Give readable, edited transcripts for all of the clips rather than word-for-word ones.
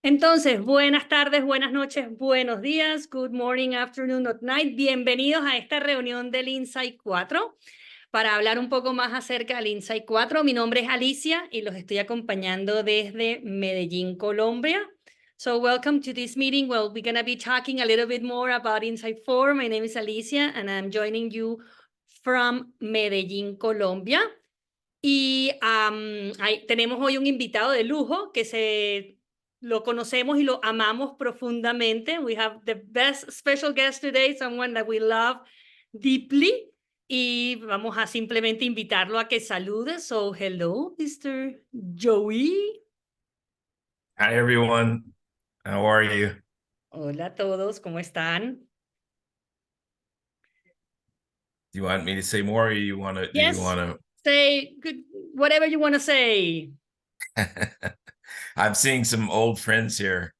Entonces, buenas tardes, buenas noches, buenos días, good morning, afternoon, good night. Bienvenidos a esta reunión del Insight 4 para hablar un poco más acerca del Insight 4. Mi nombre es Alicia y los estoy acompañando desde Medellín, Colombia. So welcome to this meeting. Well, we're going to be talking a little bit more about Insight 4. My name is Alicia and I'm joining you from Medellín, Colombia. Y tenemos hoy un invitado de lujo que lo conocemos y lo amamos profundamente. We have the best special guest today, someone that we love deeply. Y vamos a simplemente invitarlo a que salude. So, hello, Mr. Joey. Hi, everyone. How are you? Hola a todos, ¿cómo están? Do you want me to say more, or you want to? Yes. Do you want to? Say good, whatever you want to say. I'm seeing some old friends here,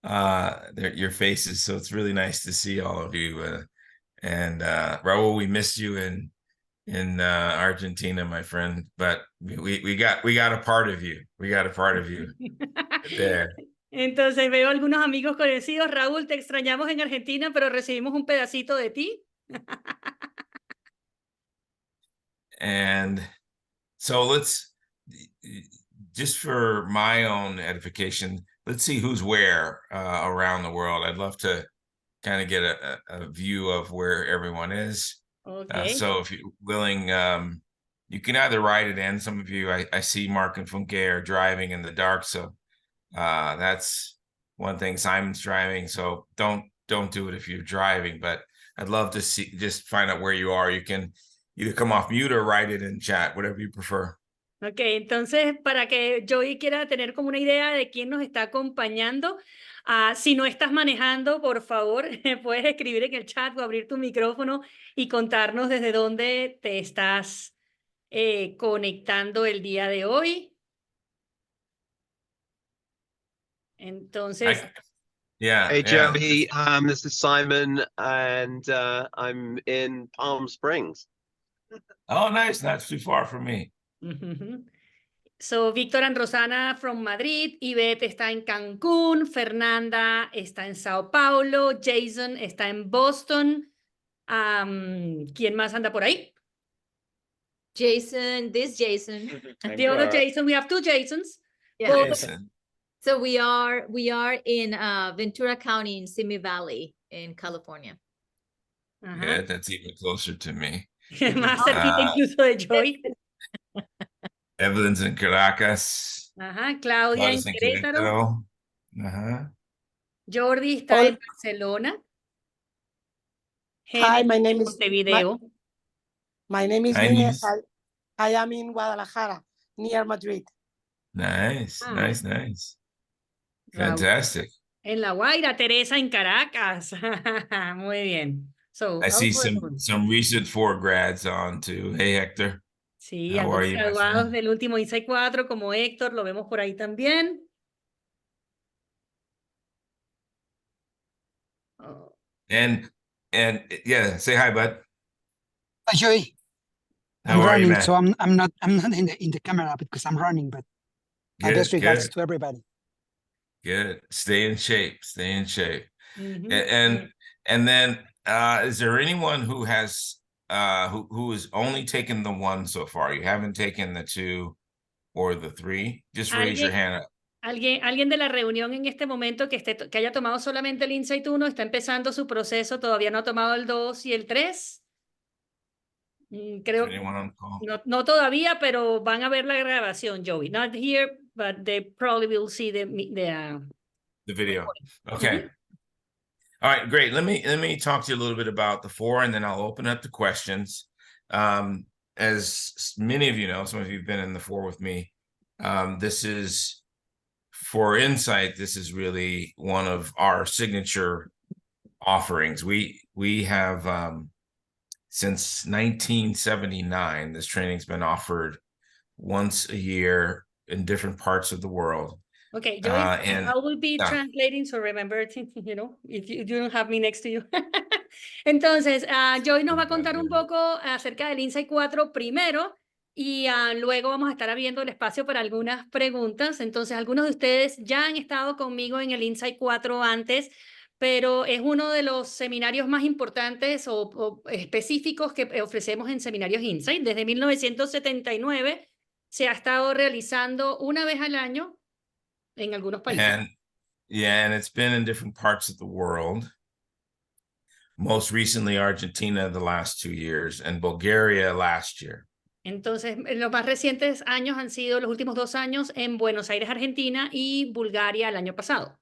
your faces, so it's really nice to see all of you. And Raul, we missed you in Argentina, my friend, but we got a part of you. We got a part of you there. Entonces veo algunos amigos conocidos. Raúl, te extrañamos en Argentina, pero recibimos un pedacito de ti. And so let's, just for my own edification, let's see who's where around the world. I'd love to kind of get a view of where everyone is. Okay. So if you're willing, you can either write it in. Some of you, I see Mark and Funke are driving in the dark. So that's one thing. Simon's driving. So don't do it if you're driving, but I'd love to just find out where you are. You can either come off mute or write it in chat, whatever you prefer. Ok, entonces para que Joey quiera tener como una idea de quién nos está acompañando, si no estás manejando, por favor, puedes escribir en el chat o abrir tu micrófono y contarnos desde dónde te estás conectando el día de hoy. Entonces... Yeah. Hey, Joey, this is Simon, and I'm in Palm Springs. Oh, nice. Not too far from me. So, Víctor and Rosana from Madrid, Ivette está en Cancún, Fernanda está en Sao Paulo, Jason está en Boston. ¿Quién más anda por ahí? Jason, Jason. The other Jason, we have two Jasons. Yeah. Jason. So we are in Ventura County in Simi Valley in California. Yeah, that's even closer to me. Más cerquita incluso de Joy. Evelyn's in Caracas. Claudia en Querétaro. Jordi está en Barcelona. Hi, my name is Montevideo. My name is Inés. I am in Guadalajara, near Madrid. Nice, nice. Fantastic. En La Guaira, Teresa en Caracas. Muy bien. So, I see some recent 4 grads on too. Hey, Hector. Sí, algunos graduados del último Insight 4, como Héctor, lo vemos por ahí también. Oh. And yeah, say hi, bud. Hi, Joey. How are running, you, man? so I'm not in the camera because I'm running, but my best regards to everybody. Good. Stay in shape. And then is there anyone who has who has only taken the 1 so far? You haven't taken the 2 or the 3? Just raise your hand up. ¿Alguien de la reunión en este momento que haya tomado solamente el Insight 1, está empezando su proceso, todavía no ha tomado el 2 y el 3? Creo no todavía, pero van a ver la grabación, Joey. Not here, but they probably will see the video. Okay. All right, great. Let me talk to you a little bit about the 4, and then I'll open up the questions. As many of you know, some of you have been in the 4 with me. This is for Insight. This is really one of our signature offerings. We have since 1979, this training's been offered once a year in different parts of the world. Okay, Joey, I will be translating, so remember, you know, if you don't have me next to you. Entonces, Joey nos va a contar un poco acerca del Insight 4 primero, Y luego vamos a estar abriendo el espacio para algunas preguntas. Entonces, algunos de ustedes ya han estado conmigo en el Insight 4 antes, pero es uno de los seminarios más importantes o específicos que ofrecemos en Seminarios Insight. Desde 1979 se ha estado realizando una vez al año en algunos países. And it's been in different parts of the world. Most recently, Argentina the last 2 years and Bulgaria last year. Entonces, los más recientes años han sido los últimos 2 años en Buenos Aires, Argentina, y Bulgaria el año pasado.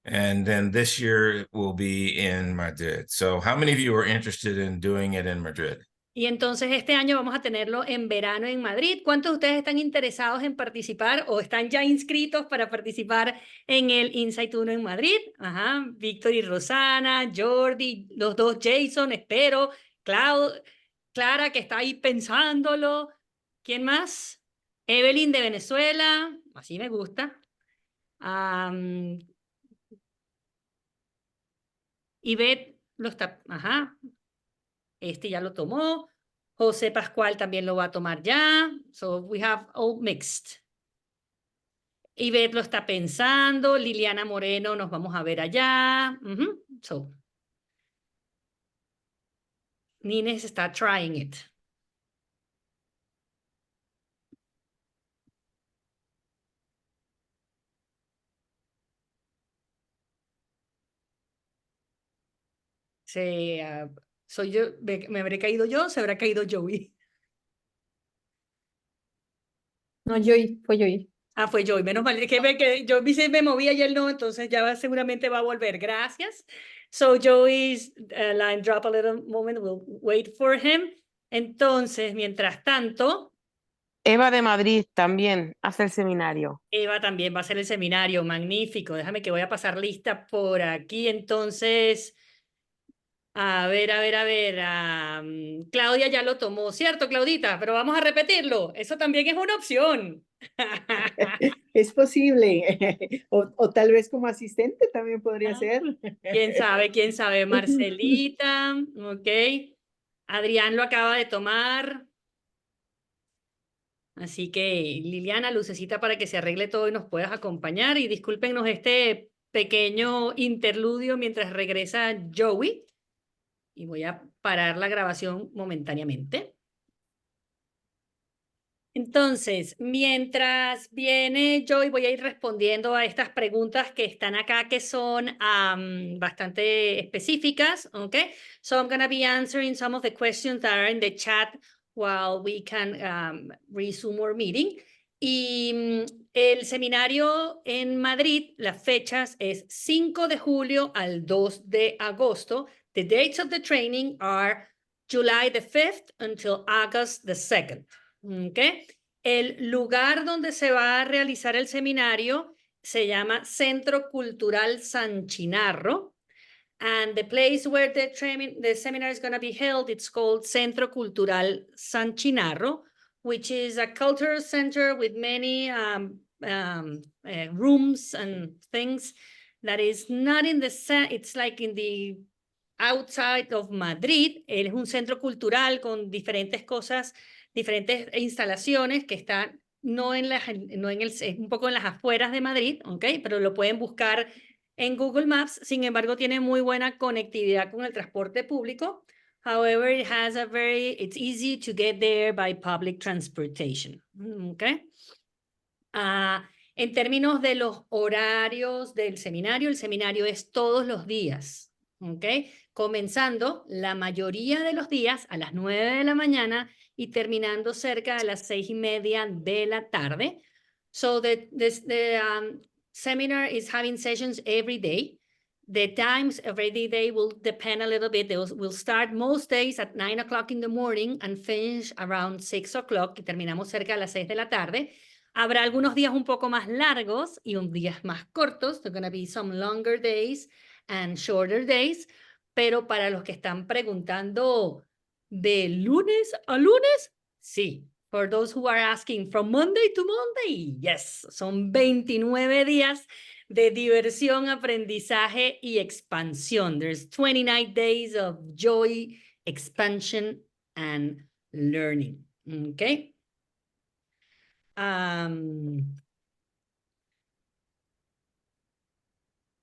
And then this year it will be in Madrid. So how many of you are interested in doing it in Madrid? Y entonces este año vamos a tenerlo en verano en Madrid. ¿Cuántos de ustedes están interesados en participar o están ya inscritos para participar en el Insight 1 en Madrid? Ajá, Víctor y Rosana, Jordi, los dos Jason, espero, Clara, que está ahí pensándolo. ¿Quién más? Evelyn de Venezuela, así me gusta. Ivette lo está, ajá. Este ya lo tomó. José Pascual también lo va a tomar ya. So we have all mixed. Ivette lo está pensando. Liliana Moreno, nos vamos a ver allá. So Nines está trying it. Soy yo, me habré caído yo, se habrá caído Joey. No, Joey, fue Joey. Ah, fue Joey, menos mal, que yo me movía y él no, entonces ya seguramente va a volver. Gracias. So Joey's line drop a little moment, we'll wait for him. Entonces, mientras tanto, Eva de Madrid también hace el seminario. Eva también va a hacer el seminario, magnífico. Déjame que voy a pasar lista por aquí, entonces. A ver. Claudia ya lo tomó, ¿cierto, Claudita? Pero vamos a repetirlo. Eso también es una opción. Es posible. O tal vez como asistente también podría ser. ¿Quién sabe? Marcelita, ok. Adrián lo acaba de tomar. Así que, Liliana, lucecita para que se arregle todo y nos puedas acompañar. Y discúlpenos este pequeño interludio mientras regresa Joey. Y voy a parar la grabación momentáneamente. Entonces, mientras viene Joey, voy a ir respondiendo a estas preguntas que están acá, que son bastante específicas, ¿ok? So I'm going to be answering some of the questions that are in the chat while we can resume our meeting. Y el seminario en Madrid, las fechas es 5 de julio al 2 de agosto. The dates of the training are July the 5th until August the 2nd. Okay. El lugar donde se va a realizar el seminario se llama Centro Cultural San Chinarro. And the place where the seminar is going to be held, it's called Centro Cultural San Chinarro, which is a cultural center with many rooms and things that is not in the, it's like in the outside of Madrid. Es un centro cultural con diferentes cosas, diferentes instalaciones que están es un poco en las afueras de Madrid, ¿ok? Pero lo pueden buscar en Google Maps. Sin embargo, tiene muy buena conectividad con el transporte público. However, it's easy to get there by public transportation, ¿ok? En términos de los horarios del seminario, el seminario es todos los días, ¿ok? Comenzando la mayoría de los días a las 9 de la mañana y terminando cerca de las 6:30 de la tarde. So the seminar is having sessions every day. The times of every day will depend a little bit. We'll start most days at 9 o'clock in the morning and finish around 6 o'clock y terminamos cerca de las 6 de la tarde. Habrá algunos días un poco más largos y días más cortos. There are going to be some longer days and shorter days. Pero para los que están preguntando de lunes a lunes, sí. For those who are asking from Monday to Monday, yes. Son 29 días de diversión, aprendizaje y expansión. There's 29 days of joy, expansion, and learning. Okay.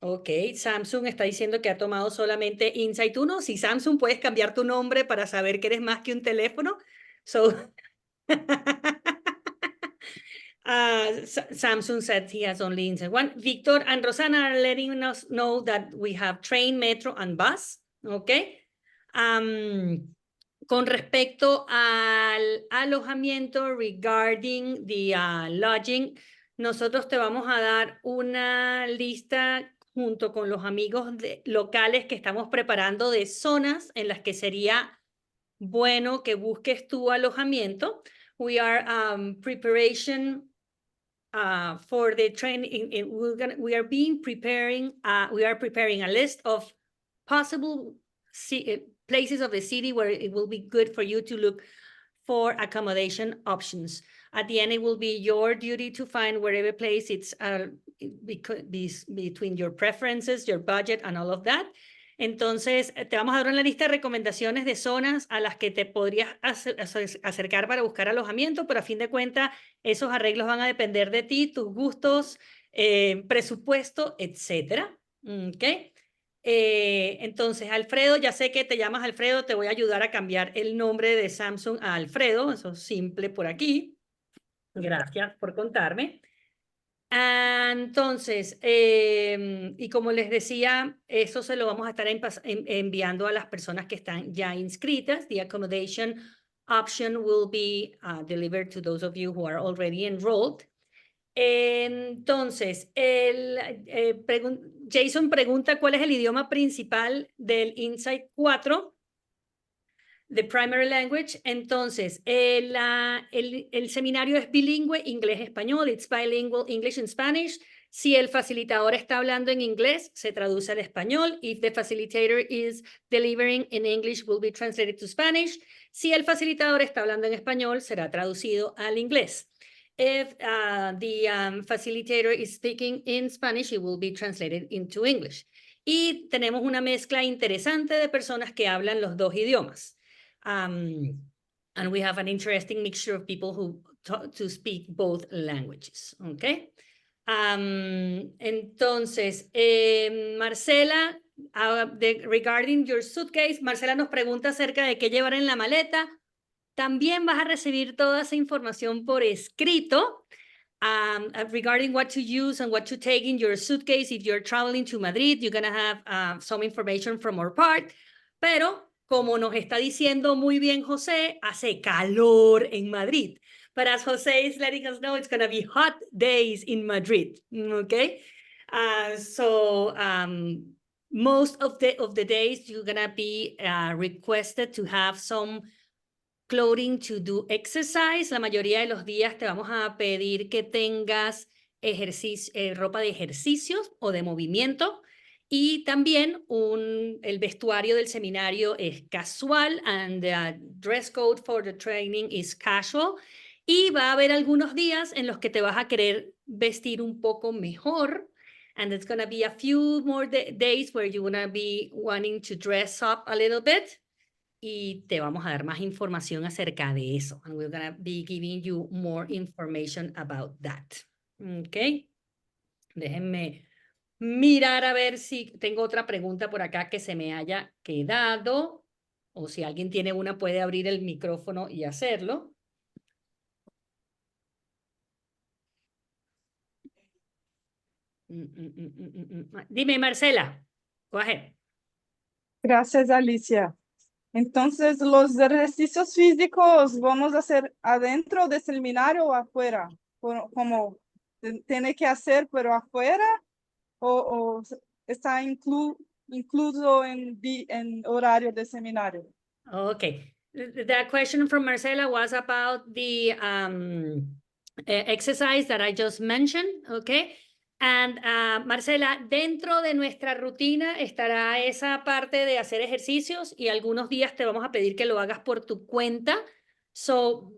Ok, Samsung está diciendo que ha tomado solamente Insight 1. Si Samsung, puedes cambiar tu nombre para saber que eres más que un teléfono. So, Samsung said he has only Insight 1. Victor and Rosana are letting us know that we have train, metro, and bus. Ok. Con respecto al alojamiento, regarding the lodging, nosotros te vamos a dar una lista junto con los amigos locales que estamos preparando de zonas en las que sería bueno que busques tu alojamiento. We are preparation for the training. We are preparing a list of possible places of the city where it will be good for you to look for accommodation options. At the end, it will be your duty to find wherever place it's between your preferences, your budget, and all of that. Entonces, te vamos a dar una lista de recomendaciones de zonas a las que te podrías acercar para buscar alojamiento, pero a fin de cuentas, esos arreglos van a depender de ti, tus gustos, presupuesto, etcétera. ¿Ok? Entonces, Alfredo, ya sé que te llamas Alfredo, te voy a ayudar a cambiar el nombre de Samsung a Alfredo, eso es simple por aquí. Gracias por contarme. Entonces, y como les decía, eso se lo vamos a estar enviando a las personas que están ya inscritas. The accommodation option will be delivered to those of you who are already enrolled. Entonces, Jason pregunta cuál es el idioma principal del Insight 4, the primary language. Entonces, el seminario es bilingüe, inglés-español, it's bilingual, English and Spanish. Si el facilitador está hablando en inglés, se traduce al español. If the facilitator is delivering in English, will be translated to Spanish. Si el facilitador está hablando en español, será traducido al inglés. If the facilitator is speaking in Spanish, it will be translated into English. Y tenemos una mezcla interesante de personas que hablan los dos idiomas. And we have an interesting mixture of people who to speak both languages. Okay. Entonces, Marcela, regarding your suitcase, Marcela nos pregunta acerca de qué llevar en la maleta. También vas a recibir toda esa información por escrito regarding what to use and what to take in your suitcase. If you're traveling to Madrid, you're going to have some information from our part. Pero, como nos está diciendo muy bien José, hace calor en Madrid. But as José is letting us know, it's going to be hot days in Madrid. Okay? So, most of the days, you're going to be requested to have some clothing to do exercise. La mayoría de los días te vamos a pedir que tengas ropa de ejercicios o de movimiento. Y también el vestuario del seminario es casual, and the dress code for the training is casual. Y va a haber algunos días en los que te vas a querer vestir un poco mejor. And it's going to be a few more days where you're going to be wanting to dress up a little bit. Y te vamos a dar más información acerca de eso. And we're going to be giving you more information about that. Ok. Déjenme mirar a ver si tengo otra pregunta por acá que se me haya quedado. O si alguien tiene una, puede abrir el micrófono y hacerlo. Dime, Marcela. Go ahead. Gracias, Alicia. Entonces, los ejercicios físicos vamos a hacer adentro del seminario o afuera, como tiene que hacer, pero afuera o está incluso en horario de seminario. Okay. The question from Marcela was about the exercise that I just mentioned, okay? And Marcela, dentro de nuestra rutina estará esa parte de hacer ejercicios y algunos días te vamos a pedir que lo hagas por tu cuenta. So,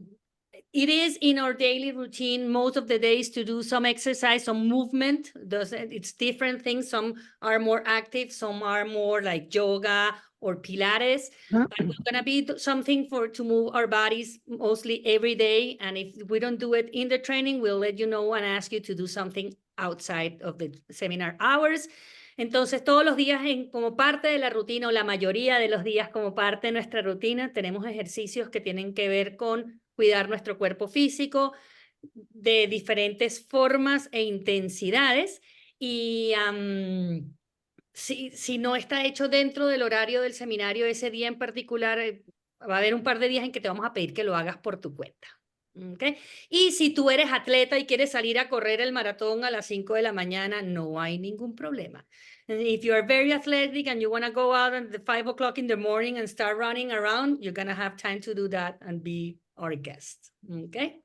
it is in our daily routine most of the days to do some exercise, some movement. It's different things. Some are more active, some are more like yoga or pilares. But it's gonna be something to move our bodies mostly every day. And if we don't do it in the training, we'll let you know and ask you to do something outside of the seminar hours. Entonces, todos los días como parte de la rutina, o la mayoría de los días como parte de nuestra rutina, tenemos ejercicios que tienen que ver con cuidar nuestro cuerpo físico de diferentes formas e intensidades. Y si no está hecho dentro del horario del seminario ese día en particular, va a haber un par de días en que te vamos a pedir que lo hagas por tu cuenta. ¿Okay? Y si tú eres atleta y quieres salir a correr el maratón a las 5 de la mañana, no hay ningún problema. And if you are very athletic and you want to go out at 5 o'clock in the morning and start running around, you're going to have time to do that and be our guest. Okay?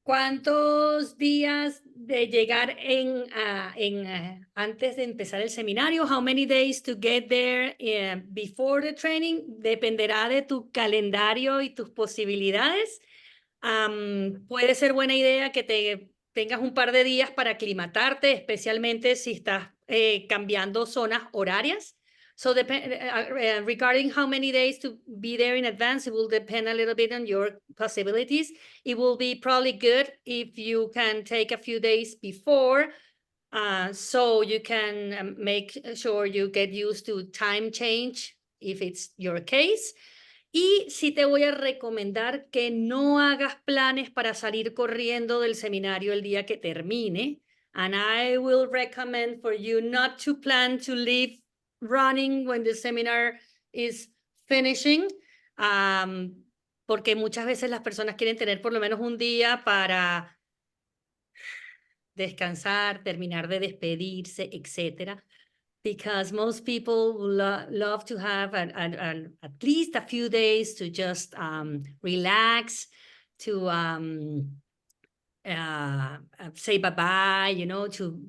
¿Cuántos días de llegar antes de empezar el seminario? How many days to get there before the training? Dependerá de tu calendario y tus posibilidades. Puede ser buena idea que tengas un par de días para aclimatarte, especialmente si estás cambiando zonas horarias. So regarding how many days to be there in advance, it will depend a little bit on your possibilities. It will be probably good if you can take a few days before, so you can make sure you get used to time change if it's your case. Y sí te voy a recomendar que no hagas planes para salir corriendo del seminario el día que termine. And I will recommend for you not to plan to leave running when the seminar is finishing, porque muchas veces las personas quieren tener por lo menos un día para descansar, terminar de despedirse, etc. Because most people love to have at least a few days to just relax, to say bye-bye, you know, to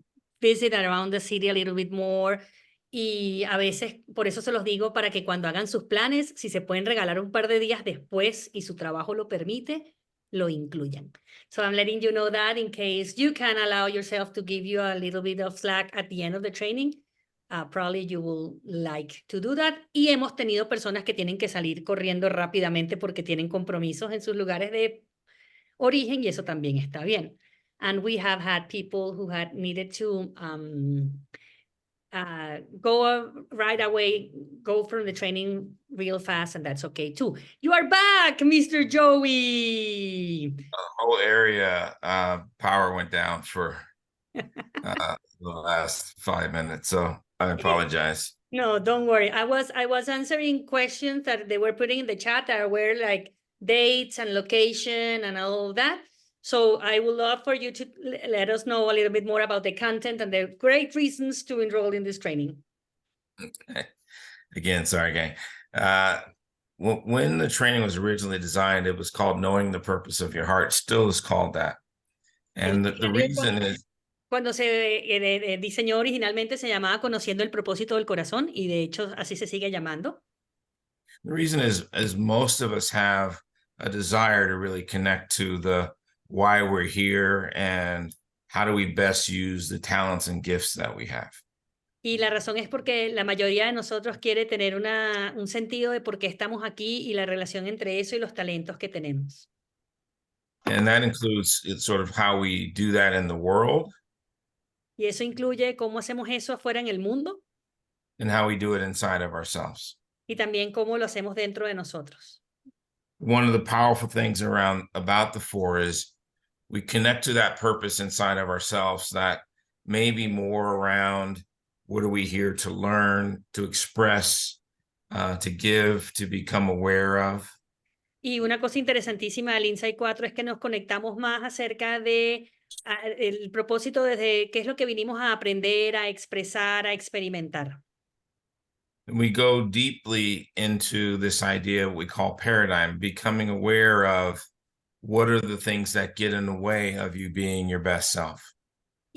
visit around the city a little bit more. Y a veces, por eso se los digo, para que cuando hagan sus planes, si se pueden regalar un par de días después y su trabajo lo permite, lo incluyan. So I'm letting you know that in case you can allow yourself to give you a little bit of slack at the end of the training, probably you will like to do that. Y hemos tenido personas que tienen que salir corriendo rápidamente porque tienen compromisos en sus lugares de origen y eso también está bien. And we have had people who had needed to go right away, go from the training real fast, and that's okay too. You are back, Mr. Joey. The whole area power went down for the last 5 minutes, so I apologize. No, don't worry. I was answering questions that they were putting in the chat that were like dates and location and all of that. So I would love for you to let us know a little bit more about the content and the great reasons to enroll in this training. Okay. Again, sorry, gang. When the training was originally designed, it was called Knowing the Purpose of Your Heart. Still is called that. And the reason is... Cuando se diseñó originalmente se llamaba Conociendo el Propósito del Corazón, y de hecho así se sigue llamando. The reason is most of us have a desire to really connect to the why we're here and how do we best use the talents and gifts that we have. Y la razón es porque la mayoría de nosotros quiere tener un sentido de por qué estamos aquí y la relación entre eso y los talentos que tenemos. And that includes sort of how we do that in the world. Y eso incluye cómo hacemos eso afuera en el mundo. And how we do it inside of ourselves. Y también cómo lo hacemos dentro de nosotros. One of the powerful things about the four is we connect to that purpose inside of ourselves that may be more around what are we here to learn, to express, to give, to become aware of. Y una cosa interesantísima del Insight 4 es que nos conectamos más acerca de el propósito desde qué es lo que vinimos a aprender, a expresar, a experimentar. And we go deeply into this idea we call paradigm, becoming aware of what are the things that get in the way of you being your best self.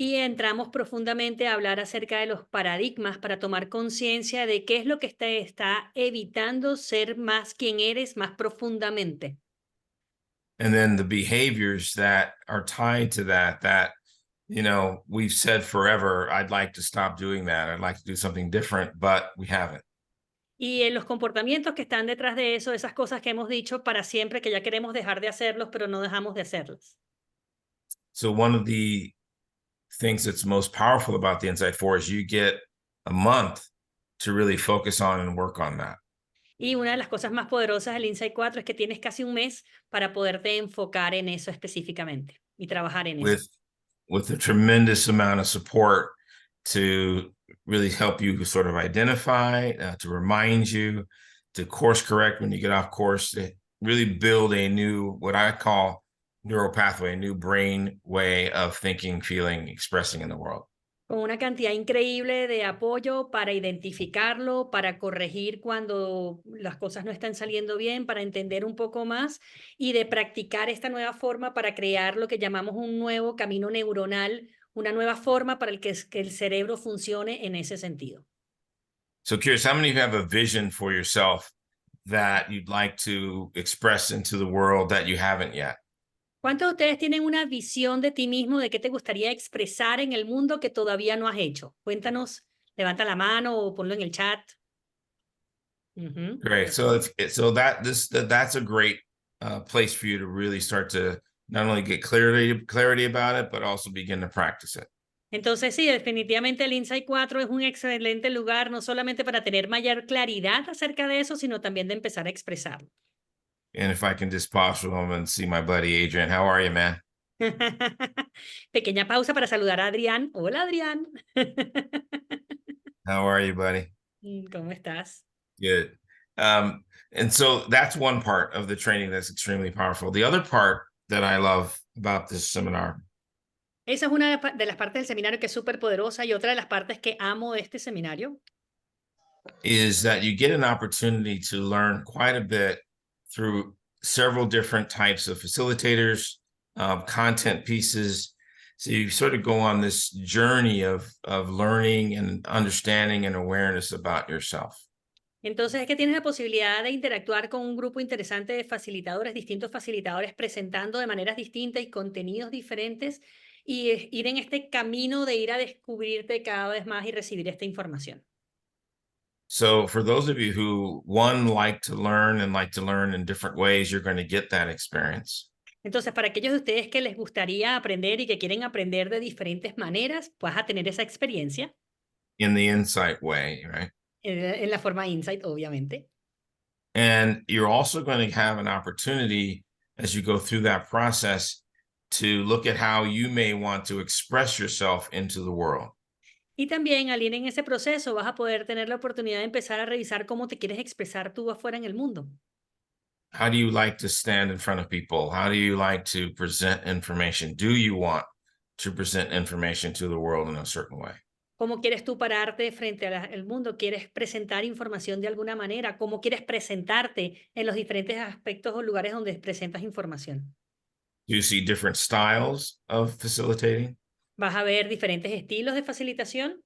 Y entramos profundamente a hablar acerca de los paradigmas para tomar conciencia de qué es lo que te está evitando ser más quien eres más profundamente. And then the behaviors that are tied to that, you know, we've said forever, I'd like to stop doing that. I'd like to do something different, but we haven't. Y en los comportamientos que están detrás de eso, esas cosas que hemos dicho para siempre, que ya queremos dejar de hacerlos, pero no dejamos de hacerlas. So one of the things that's most powerful about the Insight 4 is you get a month to really focus on and work on that. Y una de las cosas más poderosas del Insight 4 es que tienes casi un mes para poderte enfocar en eso específicamente y trabajar en eso. With a tremendous amount of support to really help you sort of identify, to remind you, to course correct when you get off course, to really build a new, what I call neural pathway, a new brain way of thinking, feeling, expressing in the world. Con una cantidad increíble de apoyo para identificarlo, para corregir cuando las cosas no están saliendo bien, para entender un poco más y de practicar esta nueva forma para crear lo que llamamos un nuevo camino neuronal, una nueva forma para que el cerebro funcione en ese sentido. So curious, how many of you have a vision for yourself that you'd like to express into the world that you haven't yet? ¿Cuántos de ustedes tienen una visión de ti mismo de qué te gustaría expresar en el mundo que todavía no has hecho? Cuéntanos, levanta la mano o ponlo en el chat. Great. So that's a great place for you to really start to not only get clarity about it, but also begin to practice it. Entonces sí, definitivamente el Insight 4 es un excelente lugar, no solamente para tener mayor claridad acerca de eso, sino también de empezar a expresarlo. And if I can just pause for a moment and see my buddy Adrian. How are you, man? Pequeña pausa para saludar a Adrián. Hola, Adrián. How are you, buddy? ¿Cómo estás? Good. And so that's one part of the training that's extremely powerful. The other part that I love about this seminar Esa es una de las partes del seminario que es súper poderosa y otra de las partes que amo de este seminario is that you get an opportunity to learn quite a bit through several different types of facilitators, content pieces. So you sort of go on this journey of learning and understanding and awareness about yourself. Entonces es que tienes la posibilidad de interactuar con un grupo interesante de facilitadores, distintos facilitadores presentando de maneras distintas y contenidos diferentes y ir en este camino de ir a descubrirte cada vez más y recibir esta información. So for those of you who like to learn in different ways, you're going to get that experience. Entonces, para aquellos de ustedes que les gustaría aprender y que quieren aprender de diferentes maneras, vas a tener esa experiencia. In the Insight way, right? En la forma Insight, obviamente. And you're also going to have an opportunity as you go through that process to look at how you may want to express yourself into the world. Y también al ir en ese proceso vas a poder tener la oportunidad de empezar a revisar cómo te quieres expresar tú afuera en el mundo. How do you like to stand in front of people? How do you like to present information? Do you want to present information to the world in a certain way? ¿Cómo quieres tú pararte frente al mundo? ¿Quieres presentar información de alguna manera? ¿Cómo quieres presentarte en los diferentes aspectos o lugares donde presentas información? Do you see different styles of facilitating? Vas a ver diferentes estilos de facilitación.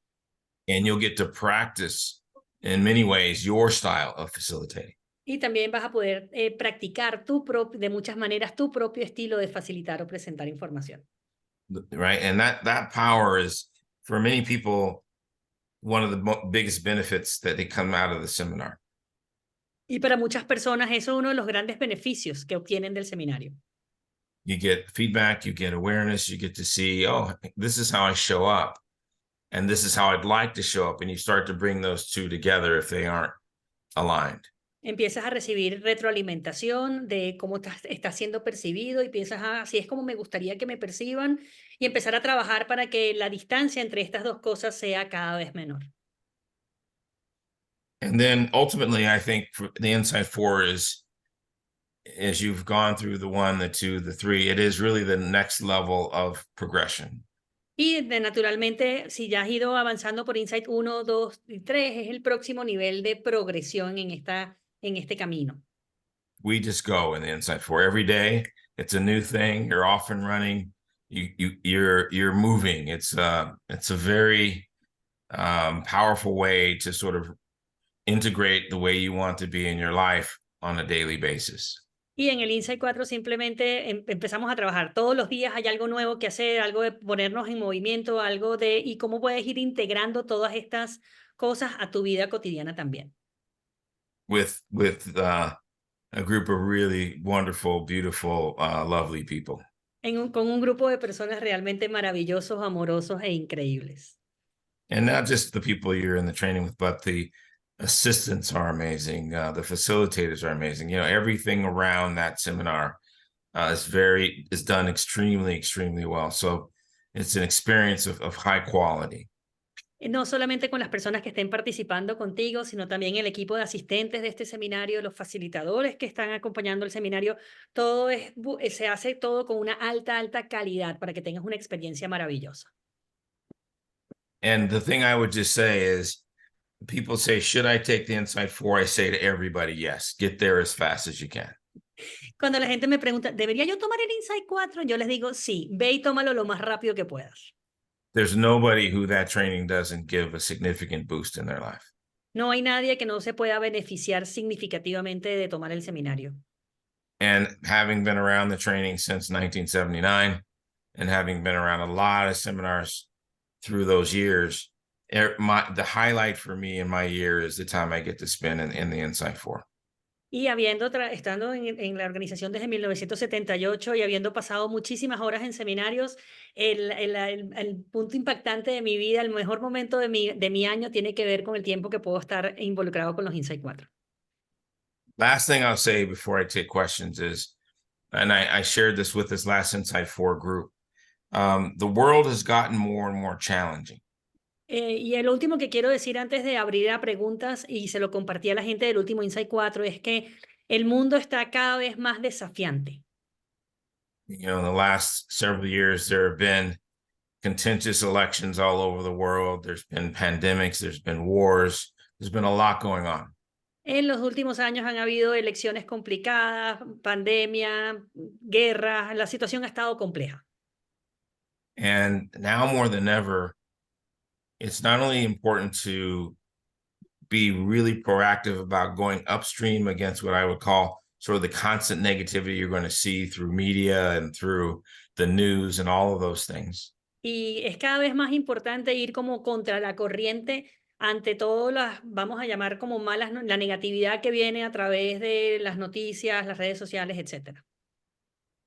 And you'll get to practice in many ways your style of facilitating. Y también vas a poder practicar de muchas maneras tu propio estilo de facilitar o presentar información. Right, and that power is, for many people, one of the biggest benefits that they come out of the seminar. Y para muchas personas eso es uno de los grandes beneficios que obtienen del seminario. You get feedback, you get awareness, you get to see, oh, this is how I show up, and this is how I'd like to show up, and you start to bring those two together if they aren't aligned. Empiezas a recibir retroalimentación de cómo estás siendo percibido y piensas, así es como me gustaría que me perciban, y empezar a trabajar para que la distancia entre estas dos cosas sea cada vez menor. And then ultimately, I think the Insight 4 is, as you've gone through the 1, the 2, the 3, it is really the next level of progression. Y naturalmente, si ya has ido avanzando por Insight 1, 2 y 3, es el próximo nivel de progresión en este camino. We just go in the Insight 4 every day. It's a new thing. You're off and running. you're moving. It's a very powerful way to sort of integrate the way you want to be in your life on a daily basis. Y en el Insight 4 simplemente empezamos a trabajar. Todos los días hay algo nuevo que hacer, algo de ponernos en movimiento, algo de y cómo puedes ir integrando todas estas cosas a tu vida cotidiana también. With a group of really wonderful, beautiful, lovely people. Con un grupo de personas realmente maravillosos, amorosos e increíbles. And not just the people you're in the training with, but the assistants are amazing. The facilitators are amazing. You know, everything around that seminar is done extremely, extremely well. So it's an experience of high quality. No solamente con las personas que estén participando contigo, sino también el equipo de asistentes de este seminario, los facilitadores que están acompañando el seminario. Todo se hace todo con una alta calidad para que tengas una experiencia maravillosa. And the thing I would just say is, people say, should I take the Insight 4? I say to everybody, yes, get there as fast as you can. Cuando la gente me pregunta, ¿debería yo tomar el Insight 4? Yo les digo, sí, ve y tómalo lo más rápido que puedas. There's nobody who that training doesn't give a significant boost in their life. No hay nadie que no se pueda beneficiar significativamente de tomar el seminario. And having been around the training since 1979 and having been around a lot of seminars through those years, the highlight for me in my year is the time I get to spend in the Insight 4. Y estando en la organización desde 1978 y habiendo pasado muchísimas horas en seminarios, el punto impactante de mi vida, el mejor momento de mi año tiene que ver con el tiempo que puedo estar involucrado con los Insight 4. Last thing I'll say before I take questions is, and I shared this with this last Insight 4 group, the world has gotten more and more challenging. Y el último que quiero decir antes de abrir a preguntas, y se lo compartí a la gente del último Insight 4, es que el mundo está cada vez más desafiante. You know, in the last several years, there have been contentious elections all over the world. There's been pandemics, there's been wars, there's been a lot going on. En los últimos años han habido elecciones complicadas, pandemia, guerras, la situación ha estado compleja. And now more than ever, it's not only important to be really proactive about going upstream against what I would call sort of the constant negativity you're going to see through media and through the news and all of those things. Y es cada vez más importante ir como contra la corriente ante todas las, vamos a llamar como malas, la negatividad que viene a través de las noticias, las redes sociales, etc.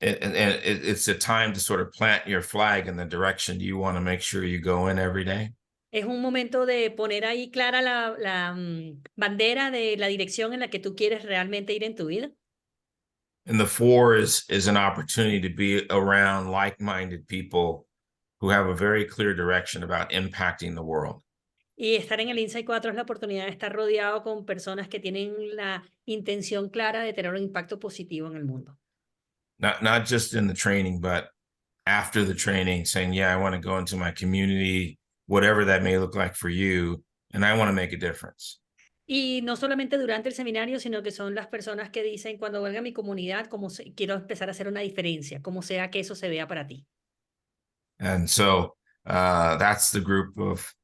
And it's a time to sort of plant your flag in the direction you want to make sure you go in every day. Es un momento de poner ahí clara la bandera de la dirección en la que tú quieres realmente ir en tu vida. And the 4 is an opportunity to be around like-minded people who have a very clear direction about impacting the world. Y estar en el Insight 4 es la oportunidad de estar rodeado con personas que tienen la intención clara de tener un impacto positivo en el mundo. Not just in the training, but after the training, saying, yeah, I want to go into my community, whatever that may look like for you, and I want to make a difference. Y no solamente durante el seminario, sino que son las personas que dicen, cuando vuelva a mi comunidad, quiero empezar a hacer una diferencia, como sea que eso se vea para ti. And so that's the group of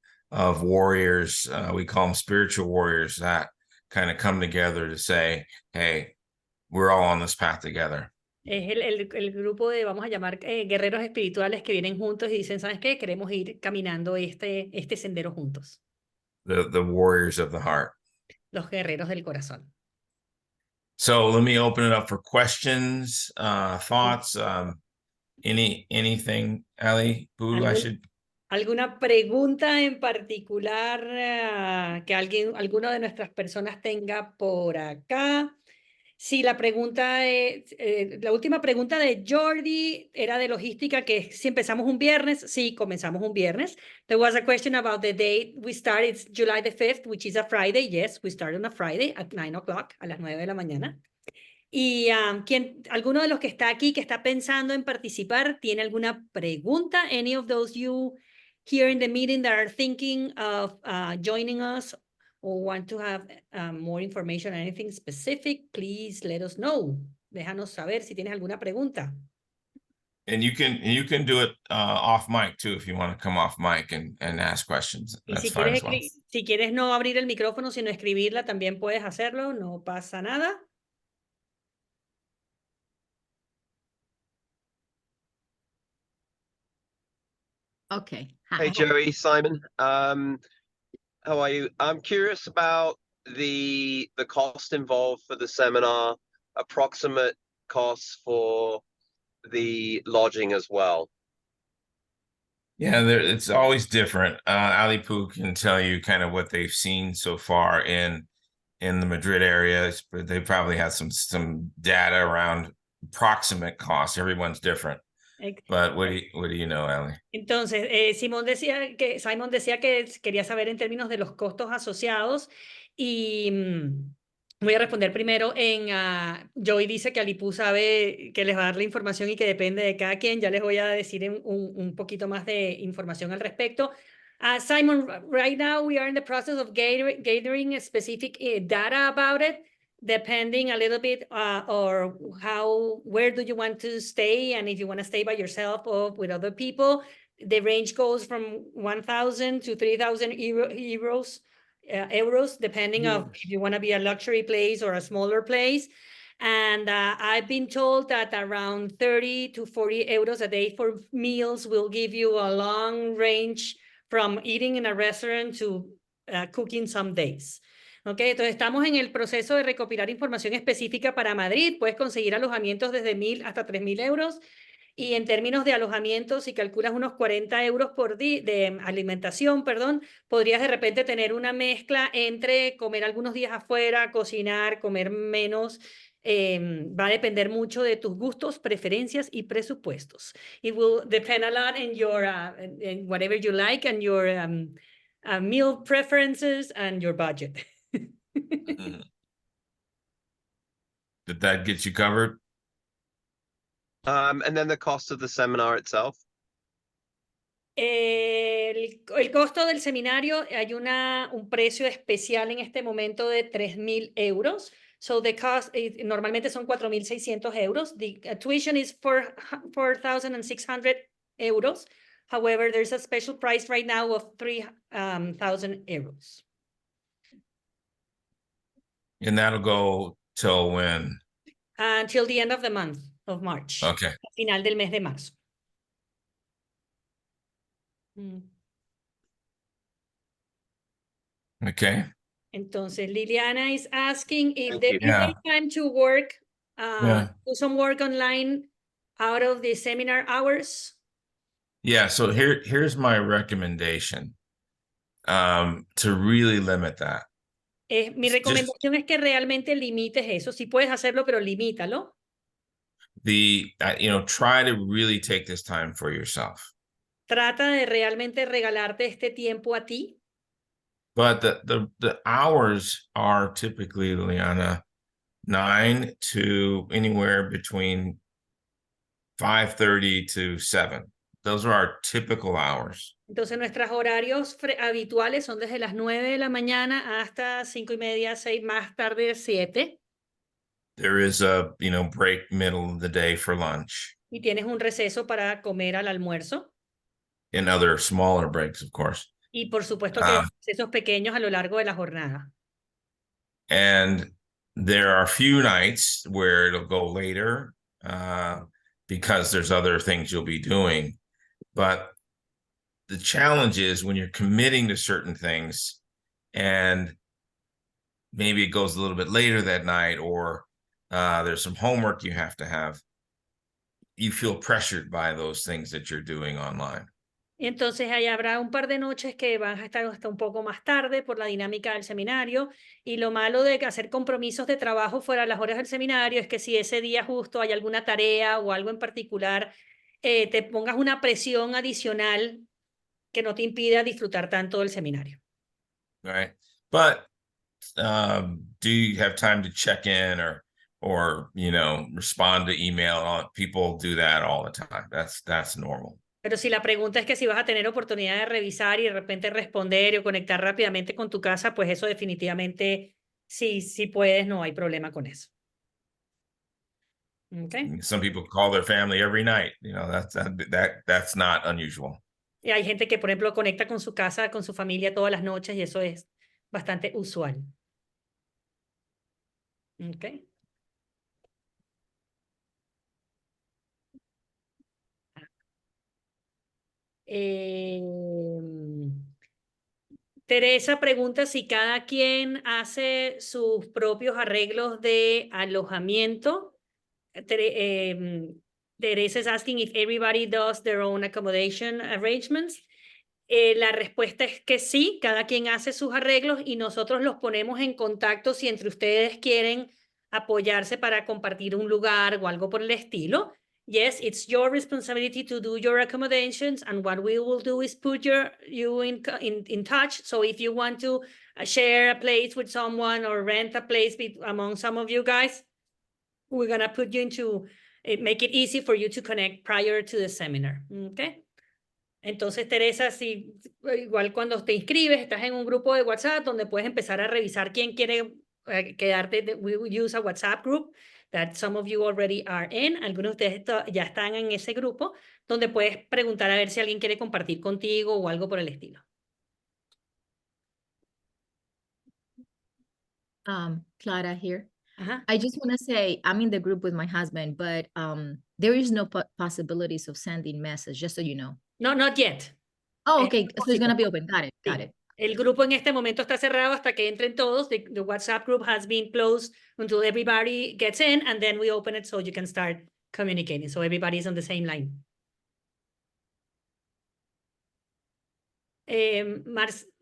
warriors, we call them spiritual warriors, that kind of come together to say, hey, we're all on this path together. Es el grupo de, vamos a llamar, guerreros espirituales que vienen juntos y dicen, ¿sabes qué? Queremos ir caminando este sendero juntos. The warriors of the heart. Los guerreros del corazón. So let me open it up for questions, thoughts, anything, Ali, Boo, I should. ¿Alguna pregunta en particular que alguno de nuestras personas tenga por acá? Sí, la última pregunta de Jordi era de logística, que si empezamos un viernes. Sí, comenzamos un viernes. There was a question about the date we start. It's July the 5th, which is a Friday. Yes, we start on a Friday at 9 o'clock, a las 9 de la mañana. Y alguno de los que está aquí, que está pensando en participar, ¿tiene alguna pregunta? Any of those you here in the meeting that are thinking of joining us or want to have more information on anything specific, please let us know. Déjanos saber si tienes alguna pregunta. And you can do it off mic too if you want to come off mic and ask questions. Y That's si fine quieres, as well. si quieres no abrir el micrófono, sino escribirla, también puedes hacerlo, no pasa nada. Okay. Hey, Joey, Simon. How are you? I'm curious about the cost involved for the seminar, approximate costs for the lodging as well. Yeah, it's always different. Ali Poo can tell you kind of what they've seen so far in the Madrid area, but they probably have some data around approximate costs. Everyone's different. But what do you know, Ali? Entonces, Simon decía que quería saber en términos de los costos asociados y voy a responder primero Joey dice que Alipú sabe que les va a dar la información y que depende de cada quien. Ya les voy a decir un poquito más de información al respecto. Simon, right now we are in the process of gathering specific data about it, depending a little bit or where do you want to stay, and if you want to stay by yourself or with other people. The range goes from 1,000 to 3,000 euros, depending on if you want to be a luxury place or a smaller place. And I've been told that around 30 to 40 euros a day for meals will give you a long range from eating in a restaurant to cooking some days. Okay, entonces estamos en el proceso de recopilar información específica para Madrid. Puedes conseguir alojamientos desde 1,000 hasta 3,000 euros. Y en términos de alojamiento, si calculas unos 40 euros por día de alimentación, perdón, podrías de repente tener una mezcla entre comer algunos días afuera, cocinar, comer menos. Va a depender mucho de tus gustos, preferencias y presupuestos. It will depend a lot in your in whatever you like and your meal preferences and your budget. Did that get you covered? And then the cost of the seminar itself. El costo del seminario, hay un precio especial en este momento de 3,000 euros. So the cost, normalmente son 4,600 euros. The tuition is 4,600 euros. However, there's a special price right now of 3,000 euros. And that'll go till when? Until the end of the month of March. Okay. Al final del mes de marzo. Okay. Entonces, Liliana is asking if Thank there you. is any time to work, Yeah. do some work online out of the seminar hours. Yeah, so here's my recommendation to really limit that. Mi recomendación es que realmente limites eso. Si puedes hacerlo, pero limítalo. Try to really take this time for yourself. Trata de realmente regalarte este tiempo a ti. But the hours are typically, Liana, 9 to anywhere between 5:30 to 7. Those are our typical hours. Entonces, nuestros horarios habituales son desde las 9 de la mañana hasta 5:30, 6, más tarde 7. There is a, break middle of the day for lunch. Y tienes un receso para comer al almuerzo. And other smaller breaks, of course. Y por supuesto que recesos pequeños a lo largo de la jornada. And there are a few nights where it'll go later because there's other things you'll be doing. But the challenge is when you're committing to certain things and maybe it goes a little bit later that night, or there's some homework you have to have, you feel pressured by those things that you're doing online. Entonces, ahí habrá un par de noches que van a estar hasta un poco más tarde por la dinámica del seminario. Y lo malo de hacer compromisos de trabajo fuera de las horas del seminario es que si ese día justo hay alguna tarea o algo en particular, te pongas una presión adicional que no te impida disfrutar tanto del seminario. Right. But do you have time to check in or respond to email? People do that all the time. That's normal. Pero si la pregunta es que si vas a tener oportunidad de revisar y de repente responder o conectar rápidamente con tu casa, pues eso definitivamente sí puedes, no hay problema con eso. Okay. Some people call their family every night. You know, that's not unusual. Y hay gente que, por ejemplo, conecta con su casa, con su familia todas las noches y eso es bastante usual. Okay. Teresa pregunta si cada quien hace sus propios arreglos de alojamiento. Teresa is asking if everybody does their own accommodation arrangements. La respuesta es que sí, cada quien hace sus arreglos y nosotros los ponemos en contacto si entre ustedes quieren apoyarse para compartir un lugar o algo por el estilo. Yes, it's your responsibility to do your accommodations, and what we will do is put you in touch. So if you want to share a place with someone or rent a place among some of you guys, we're gonna put you into make it easy for you to connect prior to the seminar. Okay. Entonces, Teresa, si igual cuando te inscribes, estás en un grupo de WhatsApp donde puedes empezar a revisar quién quiere quedarte. We use a WhatsApp group that some of you already are in. Algunos de ustedes ya están en ese grupo donde puedes preguntar a ver si alguien quiere compartir contigo o algo por el estilo. Clara here. Uh-huh. I just want to say I'm in the group with my husband, but there is no possibilities of sending message, just so you know. No, not yet. Oh, okay. So it's going to be open. Got it. Got it. El grupo en este momento está cerrado hasta que entren todos. The WhatsApp group has been closed until everybody gets in, and then we open it so you can start communicating. So everybody's on the same line.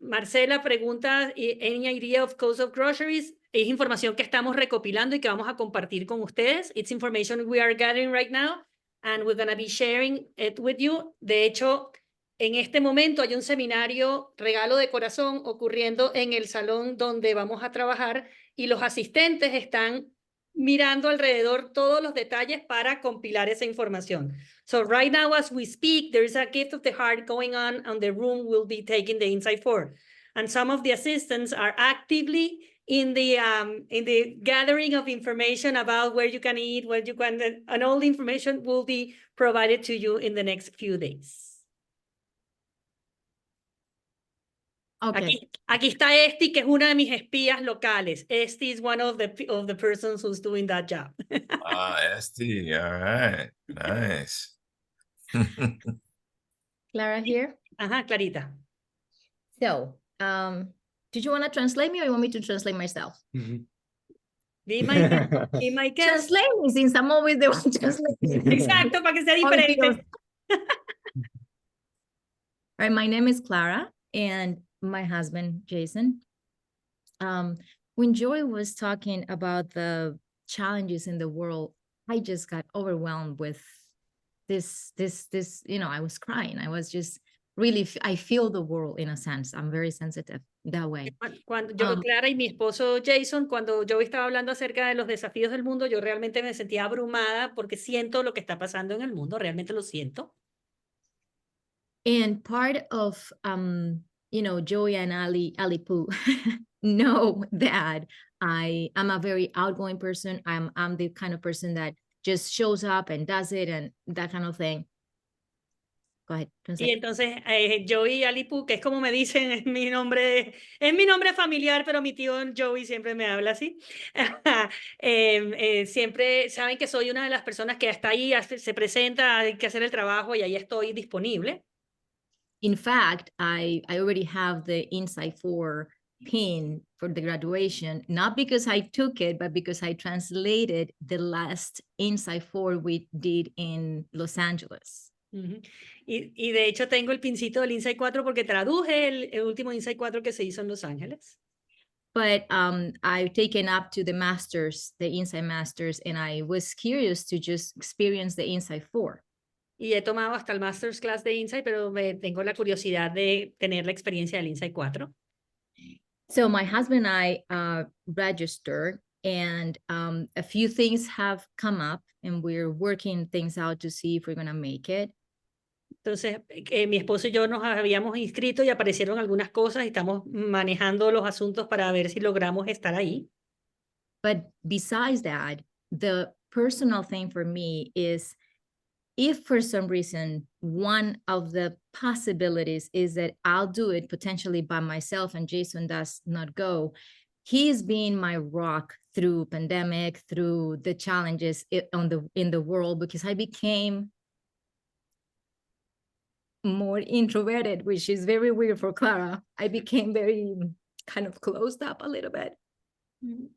Marcela pregunta, any idea of cost of groceries? Es información que estamos recopilando y que vamos a compartir con ustedes. It's information we are gathering right now, and we're going to be sharing it with you. De hecho, en este momento hay un seminario regalo de corazón ocurriendo en el salón donde vamos a trabajar y los asistentes están mirando alrededor todos los detalles para compilar esa información. So right now as we speak, there is a gift of the heart going on and the room will be taking the Insight 4. And some of the assistants are actively in the gathering of information about where you can eat, where you can, and all the information will be provided to you in the next few days. Okay. Aquí está Esti, que es una de mis espías locales. Esti is one of the persons who's doing that job. Esti, all right, nice. Clara here. Ajá, Clarita. So, did you want to translate me or you want me to translate myself? Be my guest. Translate me since I'm always the one translating. Exacto, para que sea diferente. All right, my name is Clara and my husband, Jason. When Joy was talking about the challenges in the world, I just got overwhelmed with this, I was crying. I was just really, I feel the world in a sense. I'm very sensitive that way. Cuando yo, Clara y mi esposo Jason, cuando yo estaba hablando acerca de los desafíos del mundo, yo realmente me sentía abrumada porque siento lo que está pasando en el mundo, realmente lo siento. And part of, Joey and Ali Poo know that I'm a very outgoing person. I'm the kind of person that just shows up and does it and that kind of thing. Go ahead. Y entonces Joey Ali Poo, que es como me dicen, es mi nombre familiar, pero mi tío Joey siempre me habla así. Siempre saben que soy una de las personas que está ahí, se presenta, hay que hacer el trabajo y ahí estoy disponible. In fact, I already have the Insight 4 pin for the graduation, not because I took it, but because I translated the last Insight 4 we did in Los Angeles. Y de hecho tengo el pincito del Insight 4 porque traduje el último Insight 4 que se hizo en Los Ángeles. But I've taken up to the Masters, the Insight Masters, and I was curious to just experience the Insight 4. Y he tomado hasta el Master's Class de Insight, pero tengo la curiosidad de tener la experiencia del Insight 4. So my husband and I registered, and a few things have come up, and we're working things out to see if we're going to make it. Entonces, mi esposo y yo nos habíamos inscrito y aparecieron algunas cosas y estamos manejando los asuntos para ver si logramos estar ahí. But besides that, the personal thing for me is, if for some reason one of the possibilities is that I'll do it potentially by myself and Jason does not go, he's been my rock through pandemic, through the challenges in the world, because I became more introverted, which is very weird for Clara. I became very kind of closed up a little bit.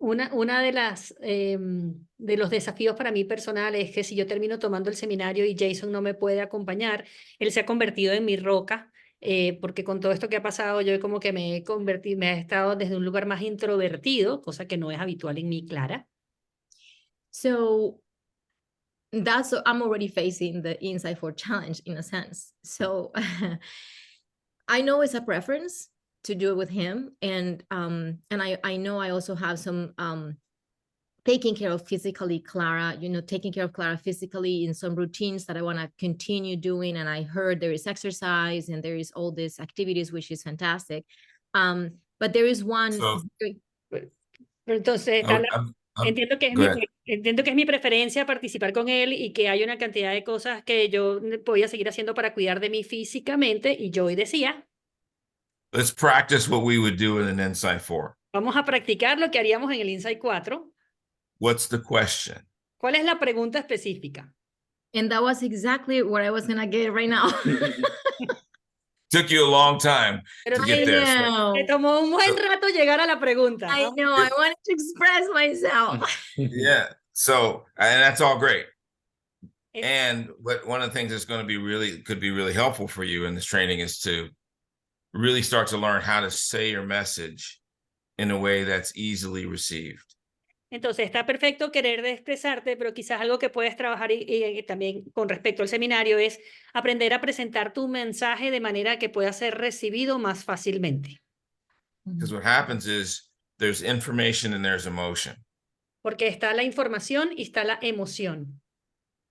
Una de los desafíos para mí personales es que si yo termino tomando el seminario y Jason no me puede acompañar, él se ha convertido en mi roca, porque con todo esto que ha pasado yo como que me he estado desde un lugar más introvertido, cosa que no es habitual en mí, Clara. So I'm already facing the Insight 4 challenge in a sense. So I know it's a preference to do it with him, and I know I also have some taking care of physically Clara, taking care of Clara physically in some routines that I want to continue doing. And I heard there is exercise and there is all these activities, which is fantastic. But there is one. Entonces, entiendo que es mi preferencia participar con él y que hay una cantidad de cosas que yo voy a seguir haciendo para cuidar de mí físicamente. Y yo hoy decía, let's practice what we would do in an Insight 4. Vamos a practicar lo que haríamos en el Insight 4. What's the question? ¿Cuál es la pregunta específica? And that was exactly what I was going to get right now. Took you a long time to get there. So, me tomó un buen rato llegar a la pregunta. I know, I wanted to express myself. Yeah, so, and that's all great. And one of the things that's going to be could be really helpful for you in this training is to really start to learn how to say your message in a way that's easily received. Entonces está perfecto querer expresarte, pero quizás algo que puedes trabajar y también con respecto al seminario es aprender a presentar tu mensaje de manera que pueda ser recibido más fácilmente. Because what happens is there's information and there's emotion. Porque está la información y está la emoción.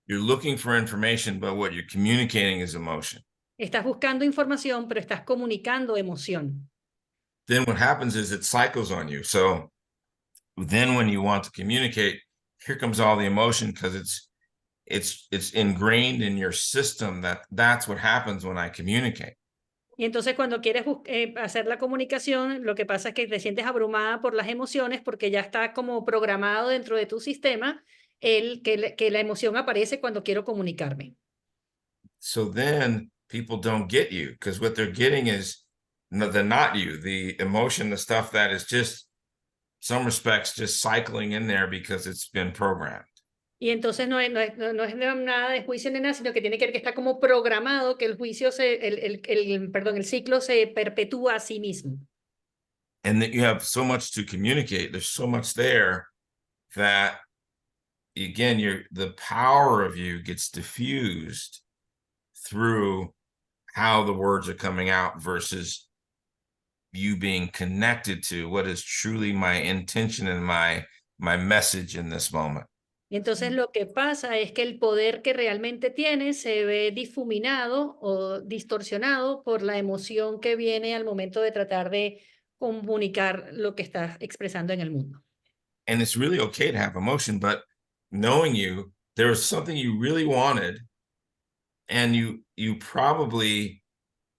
You're looking for information, but what you're communicating is emotion. Estás buscando información, pero estás comunicando emoción. Then what happens is it cycles on you. So then when you want to communicate, here comes all the emotion because it's ingrained in your system that's what happens when I communicate. Y entonces cuando quieres hacer la comunicación, lo que pasa es que te sientes abrumada por las emociones porque ya está como programado dentro de tu sistema que la emoción aparece cuando quiero comunicarme. So then people don't get you because what they're getting is the not you, the emotion, the stuff that is just some respects just cycling in there because it's been programmed. Y entonces no es nada de juicio ni nada, sino que tiene que ver que está como programado que el juicio el ciclo se perpetúa a sí mismo. And that you have so much to communicate. There's so much there that again, the power of you gets diffused through how the words are coming out versus you being connected to what is truly my intention and my message in this moment. Y entonces lo que pasa es que el poder que realmente tiene se ve difuminado o distorsionado por la emoción que viene al momento de tratar de comunicar lo que estás expresando en el mundo. And it's really okay to have emotion, but knowing you, there was something you really wanted, and you probably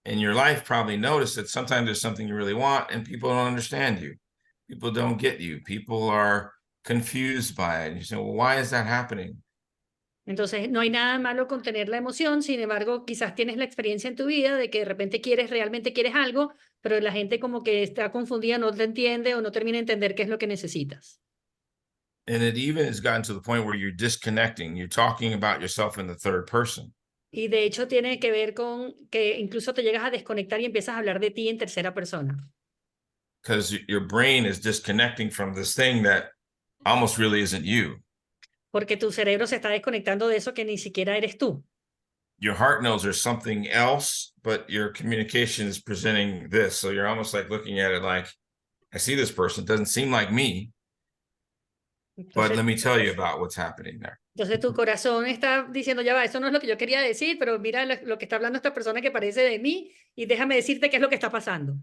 in your life probably noticed that sometimes there's something you really want and people don't understand you. People don't get you. People are confused by it. And you say, well, why is that happening? Entonces, no hay nada malo con tener la emoción, sin embargo, quizás tienes la experiencia en tu vida de que de repente realmente quieres algo, pero la gente como que está confundida, no te entiende o no termina de entender qué es lo que necesitas. And it even has gotten to the point where you're disconnecting. You're talking about yourself in the third person. Y de hecho tiene que ver con que incluso te llegas a desconectar y empiezas a hablar de ti en tercera persona. Because your brain is disconnecting from this thing that almost really isn't you. Porque tu cerebro se está desconectando de eso que ni siquiera eres tú. Your heart knows there's something else, but your communication is presenting this. So you're almost like looking at it like, I see this person, it doesn't seem like me, but let me tell you about what's happening there. Entonces tu corazón está diciendo, ya va, eso no es lo que yo quería decir, pero mira lo que está hablando esta persona que parece de mí y déjame decirte qué es lo que está pasando.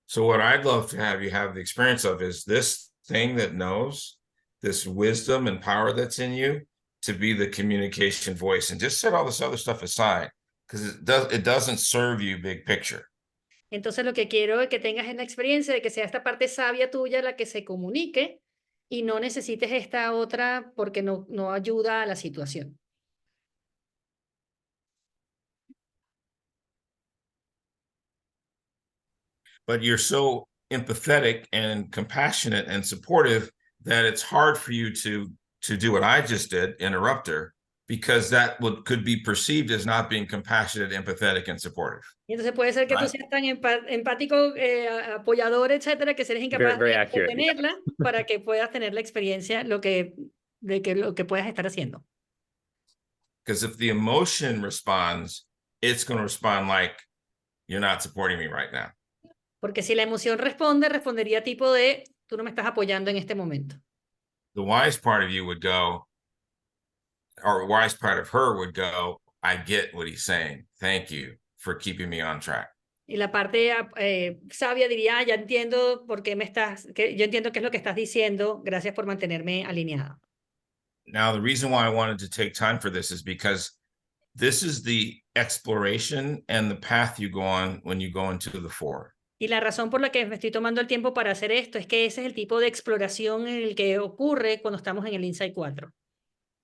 So what I'd love to have you have the experience of is this thing that knows this wisdom and power that's in you to be the communication voice, and just set all this other stuff aside, because it doesn't serve you big picture. Entonces lo que quiero que tengas es la experiencia de que sea esta parte sabia tuya la que se comunique y no necesites esta otra porque no ayuda a la situación. But you're so empathetic and compassionate and supportive that it's hard for you to do what I just did, interrupt her, because that could be perceived as not being compassionate, empathetic, and supportive. Y entonces puede ser que tú seas tan empático, apoyador, etcétera, que seas incapaz de tenerla para que puedas tener la experiencia lo que puedas estar haciendo. Because if the emotion responds, it's going to respond like, you're not supporting me right now. Porque si la emoción respondería tipo de, tú no me estás apoyando en este momento. The wise part of you would go, or wise part of her would go, I get what he's saying. Thank you for keeping me on track. Y la parte sabia diría, ya entiendo por qué yo entiendo qué es lo que estás diciendo, gracias por mantenerme alineado. Now, the reason why I wanted to take time for this is because this is the exploration and the path you go on when you go into the four. Y la razón por la que me estoy tomando el tiempo para hacer esto es que ese es el tipo de exploración en el que ocurre cuando estamos en el Insight 4.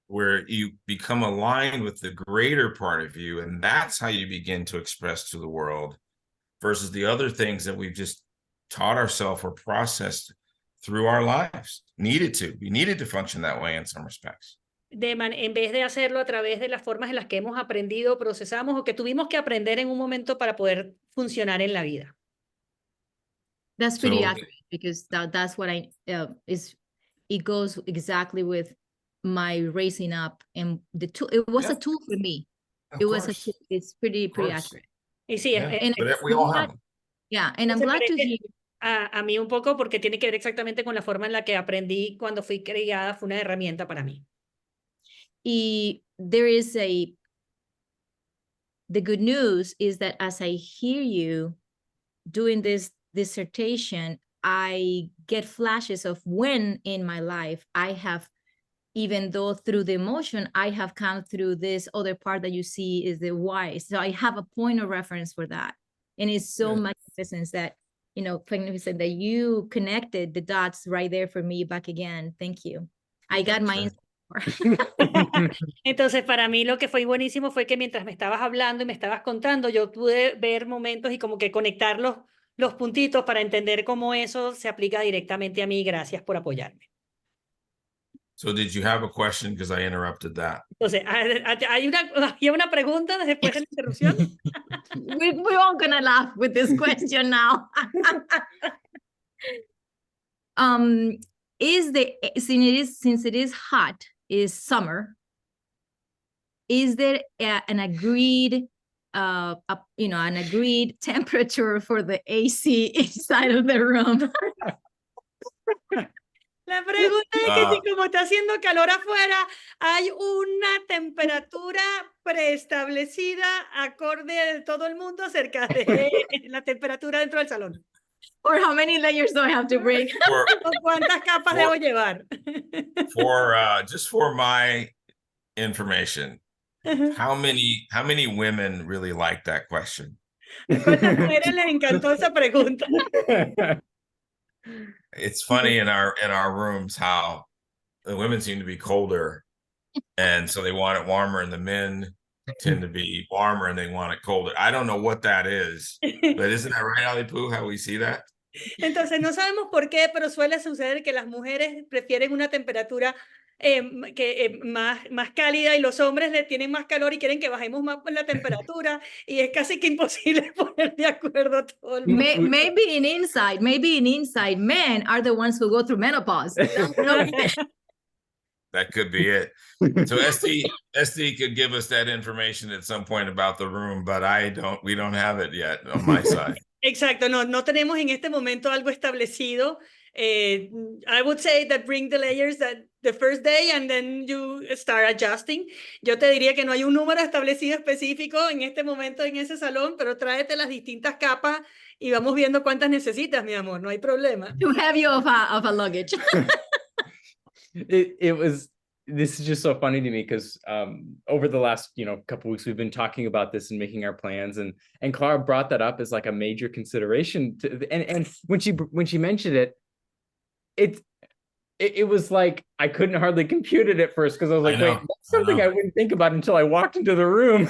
Where you become aligned with the greater part of you, and that's how you begin to express to the world, versus the other things that we've just taught ourselves or processed through our lives. We needed to function that way in some respects. En vez de hacerlo a través de las formas en las que hemos aprendido, procesamos o que tuvimos que aprender en un momento para poder funcionar en la vida. That's pretty accurate, because that's what it goes exactly with my raising up, and the tool, it was a tool for me. It's pretty accurate. Y sí, we all have them. Yeah, and I'm glad to hear. A mí un poco porque tiene que ver exactamente con la forma en la que aprendí cuando fui criada, fue una herramienta para mí. Y the good news is that as I hear you doing this dissertation, I get flashes of when in my life I have, even though through the emotion, I have come through this other part that you see is the why. So I have a point of reference for that. And it's so magnificent that, magnificent that you connected the dots right there for me back again. Thank you. I got my Entonces, para mí lo que fue buenísimo fue que mientras me estabas hablando y me estabas contando, yo pude ver momentos y como que conectar los puntitos para entender cómo eso se aplica directamente a mí. Gracias por apoyarme. So did you have a question? Because I interrupted that. Entonces, ¿hay una pregunta después de la interrupción? We're all gonna laugh with this question now. Since it is hot, is summer, is there an agreed an agreed temperature for the AC inside of the room? La pregunta es que si como está haciendo calor afuera, hay una temperatura preestablecida acorde de todo el mundo acerca de la temperatura dentro del salón. Or how many layers do I have to bring? ¿Cuántas capas debo llevar? Just for my information, how many women really like that question? ¿Cuántas mujeres les encantó esa pregunta? It's funny in our rooms how the women seem to be colder, and so they want it warmer, and the men tend to be warmer and they want it colder. I don't know what that is, but isn't that right, Alipu, how we see that? Entonces no sabemos por qué, pero suele suceder que las mujeres prefieren una temperatura más cálida y los hombres le tienen más calor y quieren que bajemos más la temperatura y es casi que imposible poner de acuerdo a todo el mundo. Maybe in inside men are the ones who go through menopause. That could be it. So Esti could give us that information at some point about the room, but we don't have it yet on my side. Exacto, no tenemos en este momento algo establecido. I would say that bring the layers that the first day and then you start adjusting. Yo te diría que no hay un número establecido específico en este momento en ese salón, pero tráete las distintas capas y vamos viendo cuántas necesitas, mi amor, no hay problema. Too heavy of a luggage. This is just so funny to me because over the last couple weeks we've been talking about this and making our plans, and Clara brought that up as like a major consideration and when she mentioned it, it was like I couldn't hardly compute it at first because I was like, wait, that's something I wouldn't think about until I walked into the room.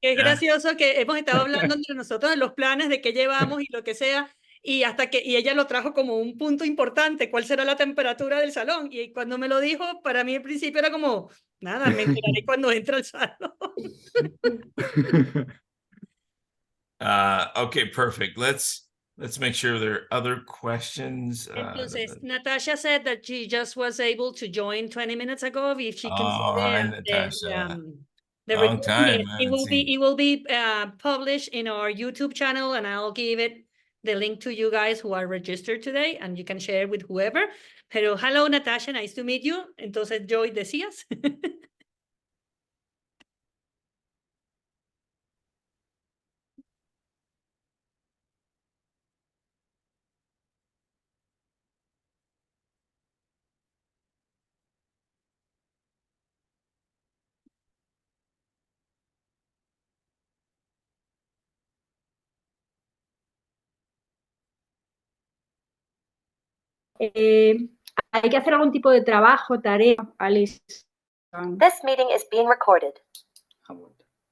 Es gracioso que hemos estado hablando entre nosotros de los planes, de qué llevamos y lo que sea, y ella lo trajo como un punto importante, cuál será la temperatura del salón, y cuando me lo dijo, para mí al principio era como, nada, me enteraré cuando entre al salón. Okay, perfect. Let's make sure there are other questions. Entonces, Natasha said that she just was able to join 20 minutes ago. If she can see the Long time. it will be published in our YouTube channel, and I'll give it the link to you guys who are registered today, and you can share it with whoever. Pero hello, Natasha, nice to meet you. Entonces, Joy, decías. Hay que hacer algún tipo de trabajo, tarea, Alice. This meeting is being recorded.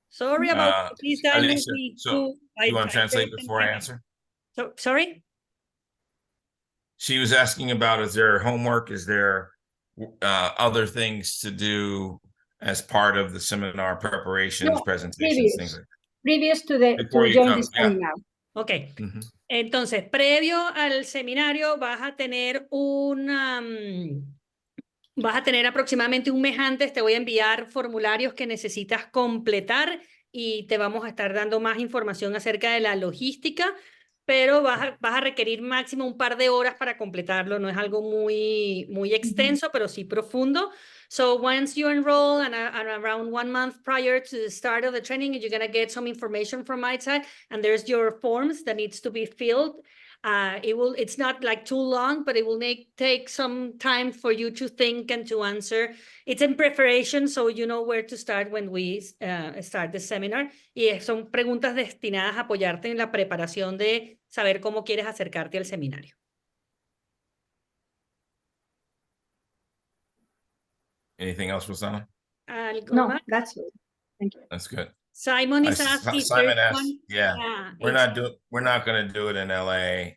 Sorry about these times. Alicia, so you want to translate before I answer? So, sorry? She was asking about, is there homework? Is there other things to do as part of the seminar preparations, presentations, things like that? Previous to join the seminar. Okay. Entonces, previo al seminario vas a tener aproximadamente un mes antes, te voy a enviar formularios que necesitas completar y te vamos a estar dando más información acerca de la logística, pero vas a requerir máximo un par de horas para completarlo. No es algo muy extenso, pero sí profundo. So once you enroll and around 1 month prior to the start of the training, you're going to get some information from my side, and there's your forms that needs to be filled. It's not like too long, but it will take some time for you to think and to answer. It's in preparation, so you know where to start when we start the seminar. Y son preguntas destinadas a apoyarte en la preparación de saber cómo quieres acercarte al seminario. Anything else, Rosanna? No, that's it. Thank you. That's good. Simon is asking. Simon asked, we're not going to do it in LA.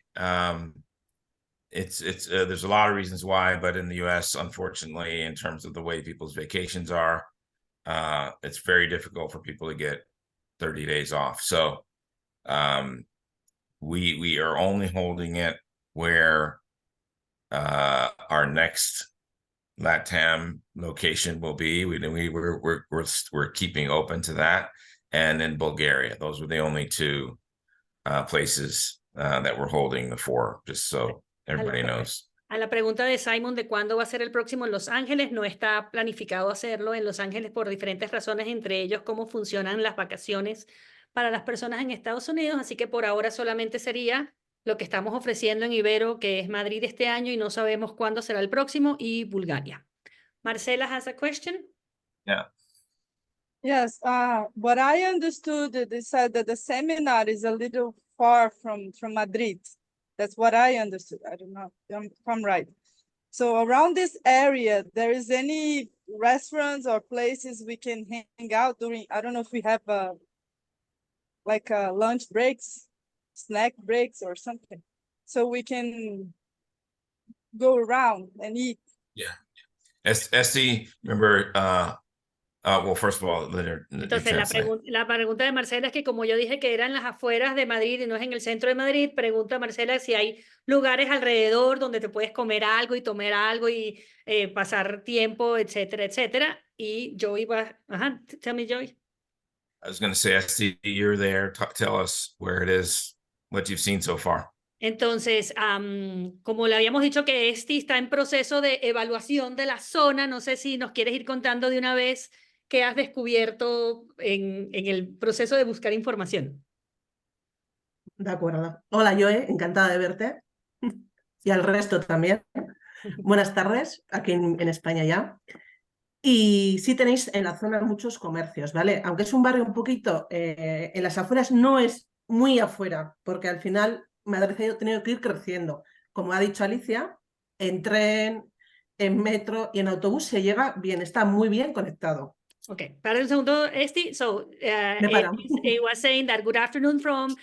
There's a lot of reasons why, but in the US, unfortunately, in terms of the way people's vacations are, it's very difficult for people to get 30 days off. So we are only holding it where our next LATAM location will be. We're keeping open to that, and in Bulgaria. Those were the only two places that we're holding the four, just so everybody knows. A la pregunta de Simon de cuándo va a ser el próximo en Los Ángeles, no está planificado hacerlo en Los Ángeles por diferentes razones, entre ellos cómo funcionan las vacaciones para las personas en Estados Unidos, así que por ahora solamente sería lo que estamos ofreciendo en Ibero, que es Madrid este año, y no sabemos cuándo será el próximo, y Bulgaria. Marcela has a question? Yeah. Yes, what I understood, they said that the seminar is a little far from Madrid. That's what I understood. I don't know if I'm right. So around this area, there is any restaurants or places we can hang out during, I don't know if we have like lunch breaks, snack breaks or something, so we can go around and eat. Yeah. Esti, remember, well, first of all, entonces la pregunta de Marcela es que como yo dije que eran las afueras de Madrid y no es en el centro de Madrid, pregunta Marcela si hay lugares alrededor donde te puedes comer algo y tomar algo y pasar tiempo, etcétera, etcétera. Y Joey va, tell me, Joey. I was going to say, Esti, you're there. Tell us where it is, what you've seen so far. Entonces, como le habíamos dicho que Esti está en proceso de evaluación de la zona, no sé si nos quieres ir contando de una vez qué has descubierto en el proceso de buscar información. De acuerdo. Hola, Joe, encantada de verte. Y al resto también. Buenas tardes, aquí en España ya. Y sí tenéis en la zona muchos comercios, ¿vale? Aunque es un barrio un poquito en las afueras, no es muy afuera, porque al final Madrid ha tenido que ir creciendo. Como ha dicho Alicia, en tren, en metro y en autobús se llega bien, está muy bien conectado. Okay, para un segundo, Esti. So it was saying that good afternoon from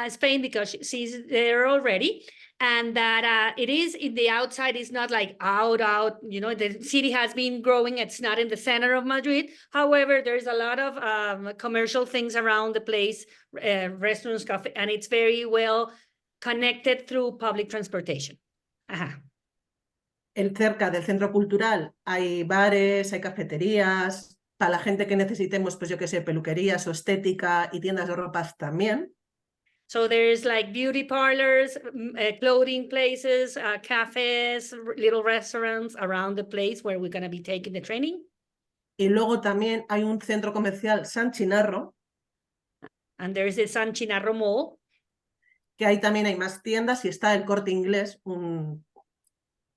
Spain because she's there already, and that it is in the outside. It's not like out. You know, the city has been growing. It's not in the center of Madrid. However, there's a lot of commercial things around the place, restaurants, cafe, and it's very well connected through public transportation. Ajá. Cerca del centro cultural hay bares, hay cafeterías. Para la gente que necesitemos, pues yo que sé, peluquerías o estética y tiendas de ropas también. So there's like beauty parlors, clothing places, cafes, little restaurants around the place where we're going to be taking the training. Y luego también hay un centro comercial San Chinarro. And there's the San Chinarro Mall. Que ahí también hay más tiendas y está el Corte Inglés,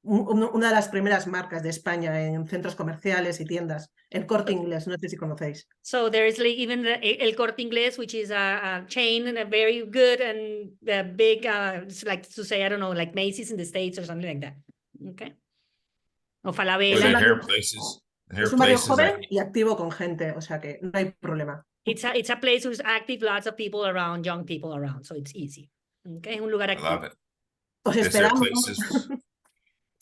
una de las primeras marcas de España en centros comerciales y tiendas, el Corte Inglés, no sé si conocéis. So there's like even el Corte Inglés, which is a chain and a very good and big, like to say, I don't know, like Macy's in the States or something like that. Okay. O Falabella. Es un barrio joven y activo con gente, o sea que no hay problema. It's a place who's active, lots of people around, young people around, so it's easy. Okay, es un lugar activo. I love it. Os esperamos.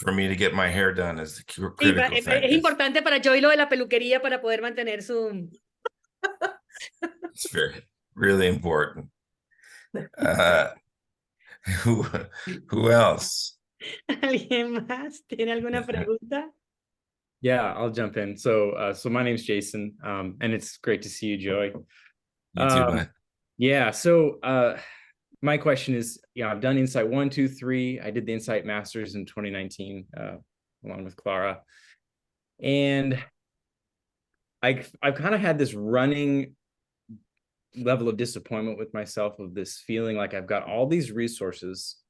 For me to get my hair done is the critical thing. Es importante para Joy lo de la peluquería para poder mantener su... It's really important. Who else? ¿Alguien más tiene alguna pregunta? Yeah, I'll jump in. So my name's Jason, and it's great to see you, Joy. You too, man. Yeah, so my question is, I've done Insight 1, 2, 3. I did the Insight Masters in 2019, along with Clara. And I've kind of had this running level of disappointment with myself, of this feeling like I've got all these resources,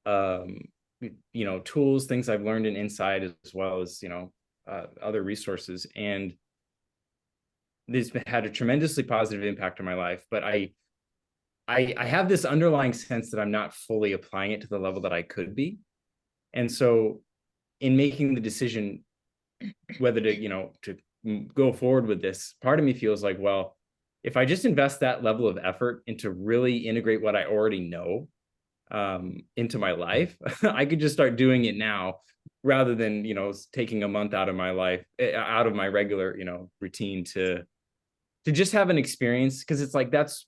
tools, things I've learned in Insight, as well as, other resources. And this had a tremendously positive impact on my life, but I have this underlying sense that I'm not fully applying it to the level that I could be. And so in making the decision whether to go forward with this, part of me feels like, well, if I just invest that level of effort into really integrate what I already know into my life, I could just start doing it now, rather than, taking a month out of my life, out of my regular, routine to just have an experience. Because it's like, that's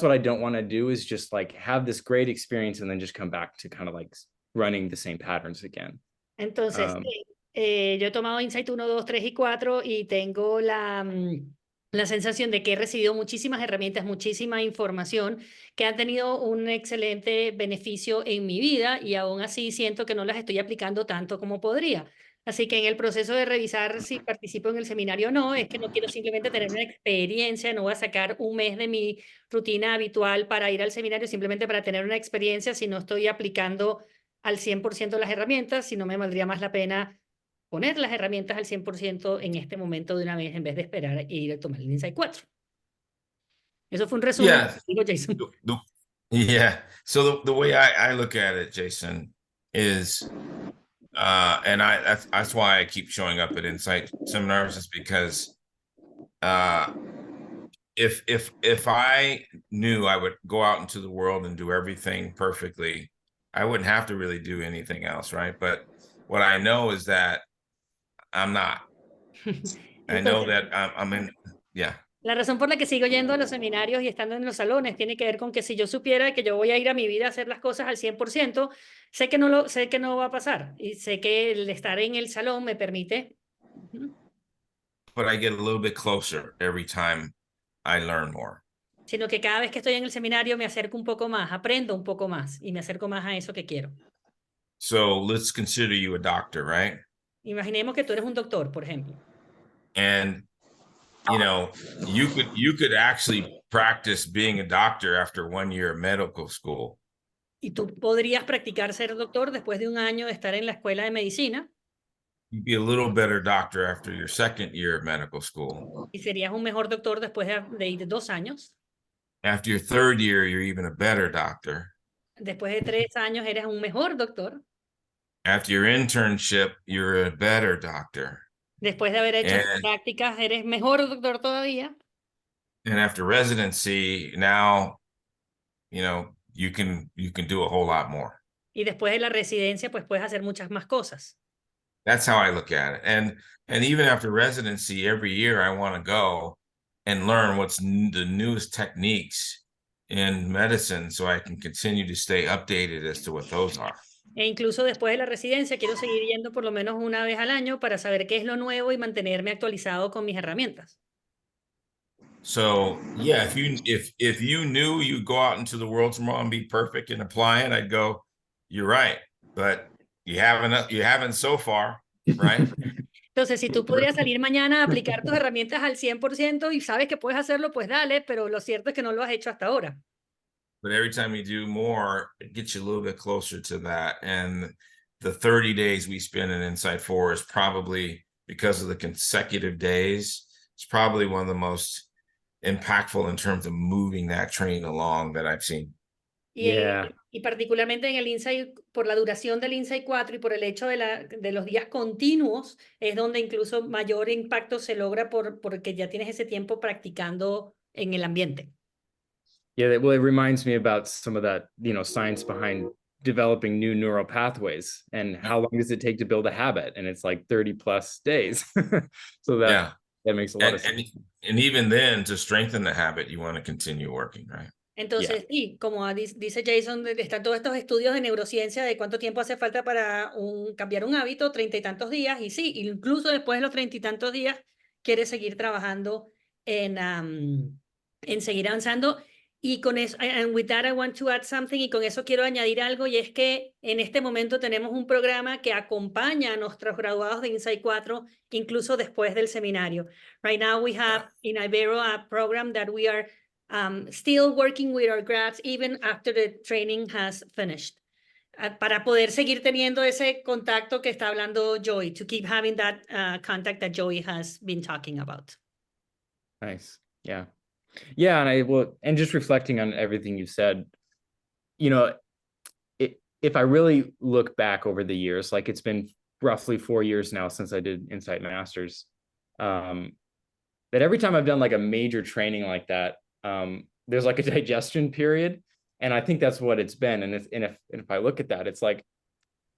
what I don't want to do, is just like have this great experience and then just come back to kind of like running the same patterns again. Entonces, yo he tomado Insight 1, 2, 3 y 4 y tengo la sensación de que he recibido muchísimas herramientas, muchísima información que han tenido un excelente beneficio en mi vida, y aún así siento que no las estoy aplicando tanto como podría. Así que en el proceso de revisar si participo en el seminario o no, es que no quiero simplemente tener una experiencia, no voy a sacar un mes de mi rutina habitual para ir al seminario simplemente para tener una experiencia si no estoy aplicando al 100% las herramientas, sino me valdría más la pena poner las herramientas al 100% en este momento de una vez, en vez de esperar e ir a tomar el Insight 4. Eso fue un resumen. Digo, Jason. Yeah. So the way I look at it, Jason, is... and that's why I keep showing up at Insight seminars, is because if I knew I would go out into the world and do everything perfectly, I wouldn't have to really do anything else, right? But what I know is that I'm not. I know that I'm in, yeah. La razón por la que sigo yendo a los seminarios y estando en los salones tiene que ver con que si yo supiera que yo voy a ir a mi vida a hacer las cosas al 100%, sé que no va a pasar, y sé que el estar en el salón me permite. But I get a little bit closer every time I learn more. Sino que cada vez que estoy en el seminario me acerco un poco más, aprendo un poco más y me acerco más a eso que quiero. So let's consider you a doctor, right? Imaginemos que tú eres un doctor, por ejemplo. And you could actually practice being a doctor after 1 year of medical school. Y tú podrías practicar ser doctor después de un año de estar en la escuela de medicina. You'd be a little better doctor after your second year of medical school. Y serías un mejor doctor después de ir 2 años. After your third year, you're even a better doctor. Después de 3 años eres un mejor doctor. After your internship, you're a better doctor. Después de haber hecho prácticas, eres mejor doctor todavía. And after residency, now, you know, you can do a whole lot more. Y después de la residencia, pues puedes hacer muchas más cosas. That's how I look at it. And even after residency, every year I want to go and learn what's the newest techniques in medicine so I can continue to stay updated as to what those are. E incluso después de la residencia, quiero seguir yendo por lo menos una vez al año para saber qué es lo nuevo y mantenerme actualizado con mis herramientas. So yeah, if you knew you'd go out into the world tomorrow and be perfect and apply it, I'd go, you're right, but you haven't so far, right? Entonces, si tú podrías salir mañana a aplicar tus herramientas al 100% y sabes que puedes hacerlo, pues dale, pero lo cierto es que no lo has hecho hasta ahora. But every time you do more, it gets you a little bit closer to that. And the 30 days we spend in Insight 4 is probably, because of the consecutive days, it's probably one of the most impactful in terms of moving that train along that I've seen. Y particularmente en el Insight, por la duración del Insight 4 y por el hecho de los días continuos, es donde incluso mayor impacto se logra porque ya tienes ese tiempo practicando en el ambiente. Yeah, well, it reminds me about some of that, you know, science behind developing new neural pathways and how long does it take to build a habit? And it's like 30 plus days. So that makes a lot of sense. And even then, to strengthen the habit, you want to continue working, right? Entonces, sí, como dice Jason, están todos estos estudios de neurociencia de cuánto tiempo hace falta para cambiar un hábito, 30 y tantos días, y sí, incluso después de los 30 y tantos días, quieres seguir trabajando en seguir avanzando. Y con eso, and with that I want to add something, y con eso quiero añadir algo, y es que en este momento tenemos un programa que acompaña a nuestros graduados de Insight 4, incluso después del seminario. Right now we have in Ibero a program that we are still working with our grads even after the training has finished. Para poder seguir teniendo ese contacto que está hablando Joy, to keep having that contact that Joy has been talking about. Nice, yeah. Yeah, and just reflecting on everything you said, you know, if I really look back over the years, like it's been roughly 4 years now since I did Insight Masters, that every time I've done like a major training like that, there's like a digestion period, and I think that's what it's been. And if I look at that, it's like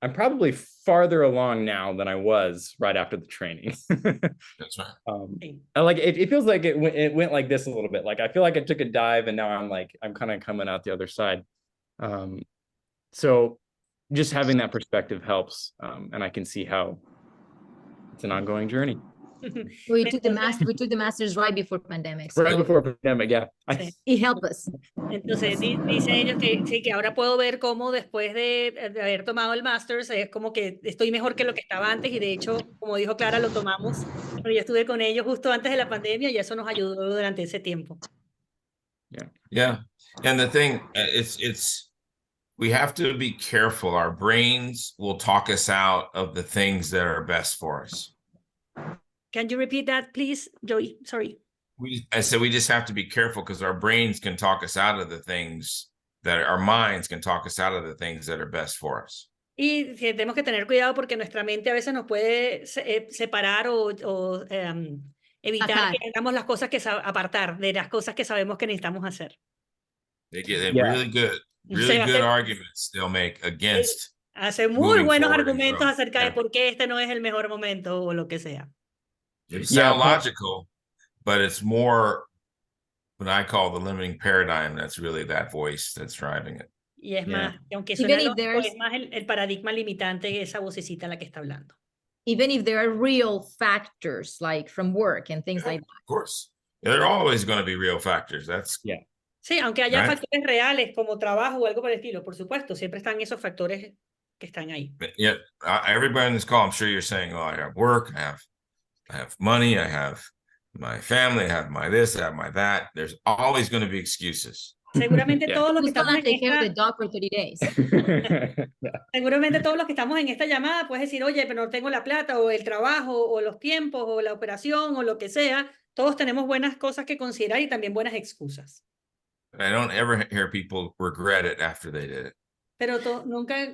I'm probably farther along now than I was right after the training. That's right. And like it feels like it went like this a little bit. Like I feel like I took a dive, and now I'm kind of coming out the other side. So just having that perspective helps, and I can see how it's an ongoing journey. We took the masters right before pandemic. Right before pandemic, yeah. Sí. It helped us. Entonces dicen ellos que sí, que ahora puedo ver cómo después de haber tomado el masters es como que estoy mejor que lo que estaba antes, y de hecho, como dijo Clara, lo tomamos, pero yo estuve con ellos justo antes de la pandemia y eso nos ayudó durante ese tiempo. Yeah. And the thing, we have to be careful. Our brains will talk us out of the things that are best for us. Can you repeat that, please, Joey? Sorry. I said we just have to be careful because our brains can talk us out of the things that our minds can talk us out of the things that are best for us. Y tenemos que tener cuidado porque nuestra mente a veces nos puede separar o evitar que hagamos las cosas apartar de las cosas que sabemos que necesitamos hacer. They get really good arguments they'll make against. Hace muy buenos argumentos acerca de por qué este no es el mejor momento o lo que sea. It sounds logical, but it's more what I call the limiting paradigm. That's really that voice that's driving it. Y es más, aunque suena lógico, es más el paradigma limitante, esa vocecita la que está hablando. Even if there are real factors like from work and things like that. Of course. There are always going to be real factors. Sí, aunque haya factores reales como trabajo o algo por el estilo, por supuesto, siempre están esos factores que están ahí. Yeah, everybody in this call, I'm sure you're saying, oh, I have work, I have money, I have my family, I have my this, I have my that. There's always going to be excuses. Seguramente Yeah. todos los que Who's estamos gonna en take care of the esta, dog for 30 days? Yeah. seguramente todos los que estamos en esta llamada puedes decir, oye, pero no tengo la plata o el trabajo o los tiempos o la operación o lo que sea. Todos tenemos buenas cosas que considerar y también buenas excusas. I don't ever hear people regret it after they did it. Pero nunca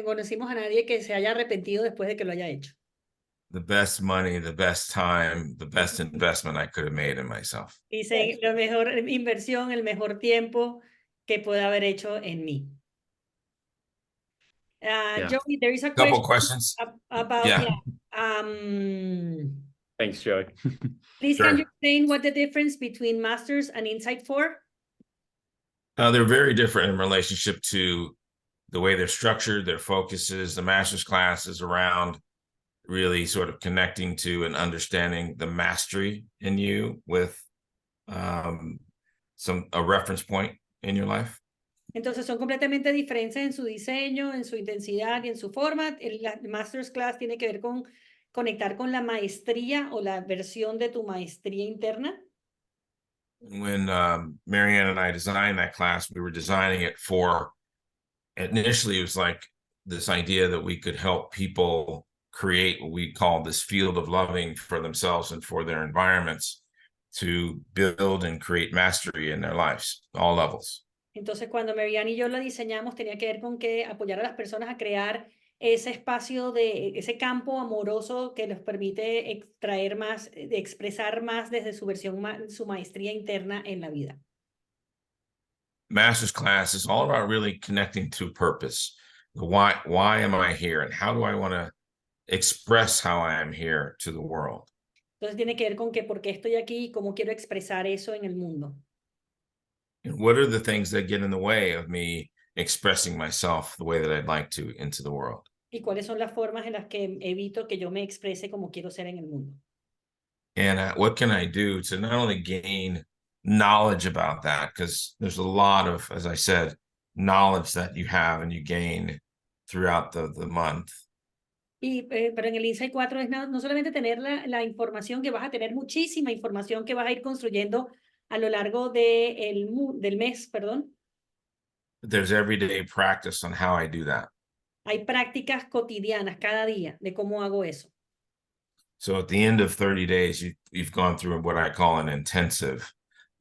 conocimos a nadie que se haya arrepentido después de que lo haya hecho. The best money, the best time, the best investment I could have made in myself. Dice, la mejor inversión, el mejor tiempo que pueda haber hecho en mí. Yeah. Joey, there is a Couple question questions. about, Yeah. Thanks, Joey. Please, Sure. can you explain what the difference between Masters and Insight 4? They're very different in relationship to the way they're structured, their focuses. The master's class is around really sort of connecting to and understanding the mastery in you with a reference point in your life. Entonces son completamente diferentes en su diseño, en su intensidad y en su forma. La Master's Class tiene que ver con conectar con la maestría o la versión de tu maestría interna. When Marianne and I designed that class, we were designing it for, initially it was like this idea that we could help people create what we call this field of loving for themselves and for their environments to build and create mastery in their lives, all levels. Entonces, cuando Marianne y yo la diseñamos, tenía que ver con que apoyar a las personas a crear ese espacio ese campo amoroso que les permite extraer más, expresar más desde su versión, su maestría interna en la vida. Master's class is all about really connecting to purpose. Why am I here? And how do I want to express how I am here to the world? Entonces tiene que ver con que por qué estoy aquí y cómo quiero expresar eso en el mundo. And what are the things that get in the way of me expressing myself the way that I'd like to into the world? Y cuáles son las formas en las que evito que yo me exprese como quiero ser en el mundo. And what can I do to not only gain knowledge about that, because there's a lot of, as I said, knowledge that you have and you gain throughout the month. Pero en el Insight 4 es no solamente tener la información, que vas a tener muchísima información que vas a ir construyendo a lo largo del mes, perdón. There's everyday practice on how I do that. Hay prácticas cotidianas cada día de cómo hago eso. So at the end of 30 days, you've gone through what I call an intensive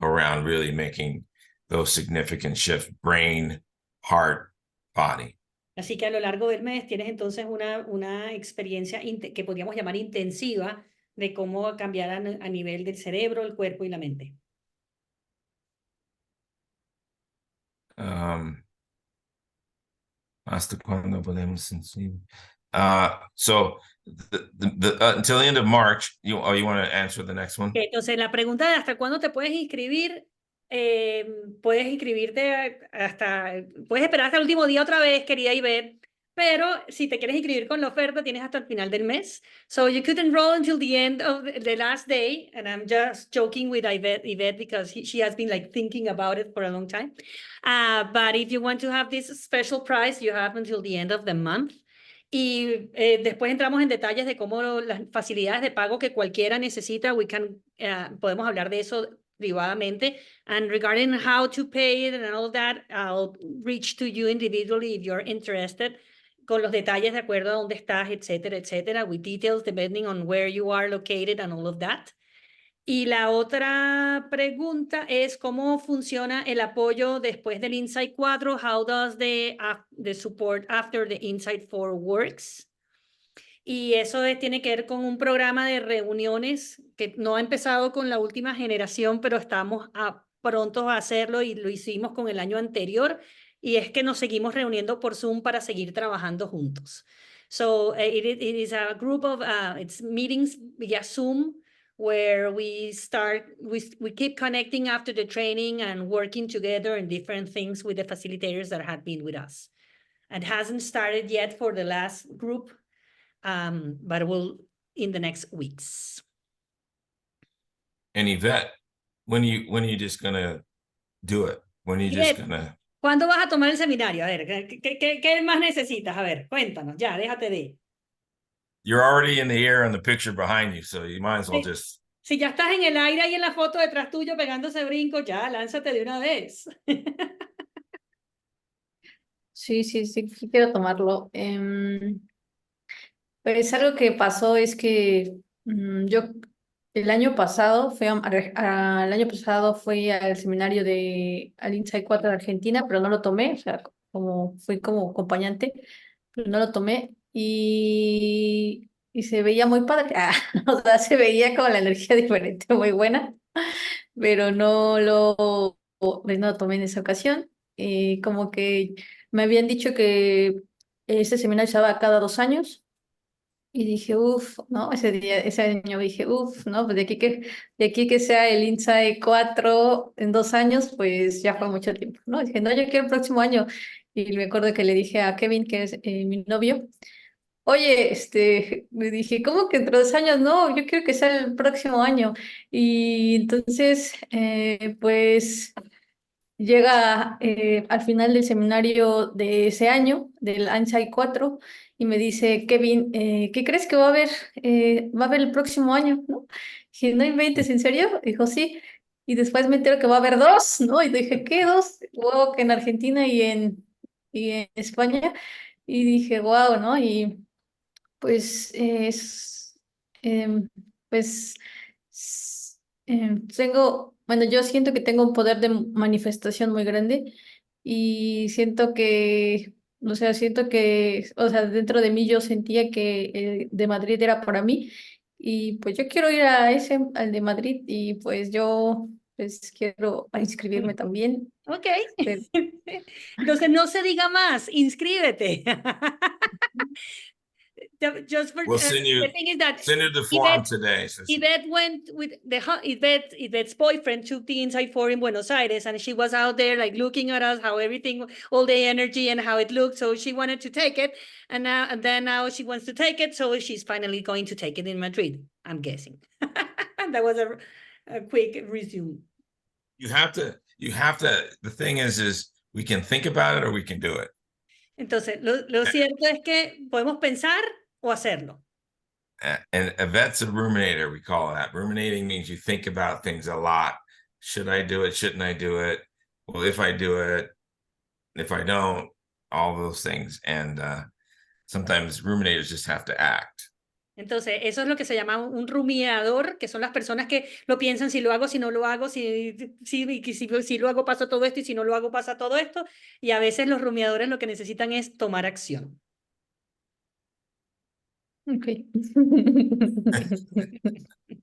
around really making those significant shifts, brain, heart, body. Así que a lo largo del mes tienes entonces una experiencia que podríamos llamar intensiva de cómo cambiar a nivel del cerebro, el cuerpo y la mente. ¿Hasta cuándo podemos sentir? So until the end of March, you want to answer the next one? Entonces la pregunta de hasta cuándo te puedes inscribir, puedes inscribirte puedes esperar hasta el último día otra vez, querida Ivette, pero si te quieres inscribir con la oferta tienes hasta el final del mes. So you could enroll until the end of the last day, and I'm just joking with Ivette because she has been like thinking about it for a long time. But if you want to have this special price, you have until the end of the month. Y después entramos en detalles de cómo las facilidades de pago que cualquiera necesita, podemos hablar de eso privadamente. And regarding how to pay it and all that, I'll reach to you individually if you're interested, con los detalles de acuerdo a dónde estás, etcétera, etcétera, with details depending on where you are located and all of that. Y la otra pregunta es cómo funciona el apoyo después del Insight 4. How does the support after the Insight 4 works? Y eso tiene que ver con un programa de reuniones que no ha empezado con la última generación, pero estamos prontos a hacerlo y lo hicimos con el año anterior. Y es que nos seguimos reuniendo por Zoom para seguir trabajando juntos. So it is a group of it's meetings via Zoom, where we keep connecting after the training and working together in different things with the facilitators that have been with us. It hasn't started yet for the last group, but it will in the next weeks. And Yvette, when are you just gonna do it? When are you just gonna? ¿Cuándo vas a tomar el seminario? A ver, ¿qué más necesitas? A ver, cuéntanos, ya, déjate de. You're already in the air in the picture behind you, so you might as well just Si ya estás en el aire ahí en la foto detrás tuyo pegándose brinco, ya, lánzate de una vez. Sí, quiero tomarlo. Pues algo que pasó es que yo el año pasado fui al seminario al Insight 4 de Argentina, pero no lo tomé, o sea, fui como acompañante, pero no lo tomé y se veía muy padre. O sea, se veía como la energía diferente, muy buena, pero pues no lo tomé en esa ocasión. Como que me habían dicho que este seminario se daba cada 2 años. Y dije, uff, ¿no? Ese año dije, uff, ¿no? Pues de aquí que sea el Insight 4 en 2 años, pues ya fue mucho tiempo, ¿no? Dije, no, yo quiero el próximo año. Y me acuerdo que le dije a Kevin, que es mi novio, oye, me dije, ¿cómo que entre 2 años? No, yo quiero que sea el próximo año. Y entonces, pues llega al final del seminario de ese año, del Insight 4, y me dice, Kevin, ¿qué crees que va a haber? Va a haber el próximo año, ¿no? Dije, no inventes, ¿en serio? Dijo, sí. Y después me entero que va a haber 2, ¿no? Y dije, ¿qué 2? Wow, que en Argentina y en España. Y dije, wow, ¿no? Y pues em, pues bueno, yo siento que tengo un poder de manifestación muy grande y o sea, dentro de mí yo sentía que de Madrid era para mí y pues yo quiero ir al de Madrid y pues yo pues quiero inscribirme también. Ok. Entonces no se diga más, inscríbete. Just for, We'll send you the thing is that the form today. So Yvette went with Yvette's boyfriend took the Insight 4 in Buenos Aires, and she was out there like looking at us, how everything, all the energy and how it looked. So she wanted to take it, and now she wants to take it. So she's finally going to take it in Madrid, I'm guessing. That was a quick resume. you have to. The thing is we can think about it or we can do it. Entonces, lo cierto es que podemos pensar o hacerlo. And Yvette's a ruminator, we call that. Ruminating means you think about things a lot. Should I do it? Shouldn't I do it? Well, if I do it, if I don't, all those things. And sometimes ruminators just have to act. Entonces, eso es lo que se llama un rumiador, que son las personas que lo piensan si lo hago, si no lo hago, si lo hago pasa todo esto y si no lo hago pasa todo esto. Y a veces los rumiadores lo que necesitan es tomar acción. Okay.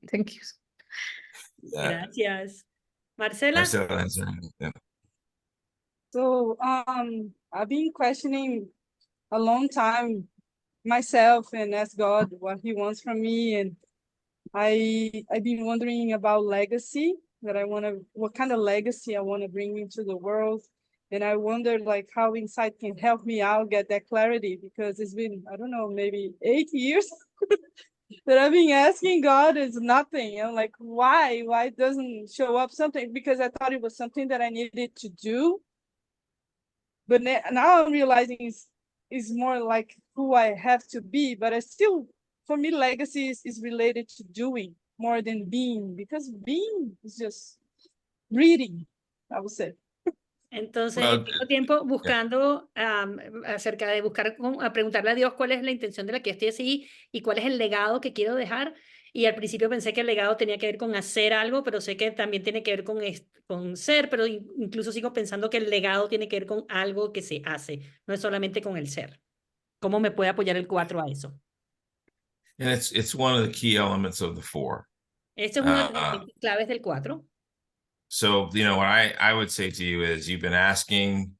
Thank you. Gracias. Marcela? So, I've been questioning a long time myself and ask God what He wants from me, and I've been wondering about legacy, what kind of legacy I want to bring into the world. And I wondered like how Insight can help me out get that clarity, because it's been, I don't know, maybe 8 years that I've been asking God is nothing. I'm like, why doesn't show up something? Because I thought it was something that I needed to do. But now I'm realizing it's more like who I have to be. But I still, for me, legacy is related to doing more than being, because being is just reading, I would say. Entonces, tengo tiempo buscando acerca de preguntarle a Dios cuál es la intención de la que estoy así y cuál es el legado que quiero dejar. Y al principio pensé que el legado tenía que ver con hacer algo, pero sé que también tiene que ver con ser, pero incluso sigo pensando que el legado tiene que ver con algo que se hace, no es solamente con el ser. ¿Cómo me puede apoyar el 4 a eso? And it's one of the key elements of the 4. Este es uno de los claves del 4. So, what I would say to you is you've been asking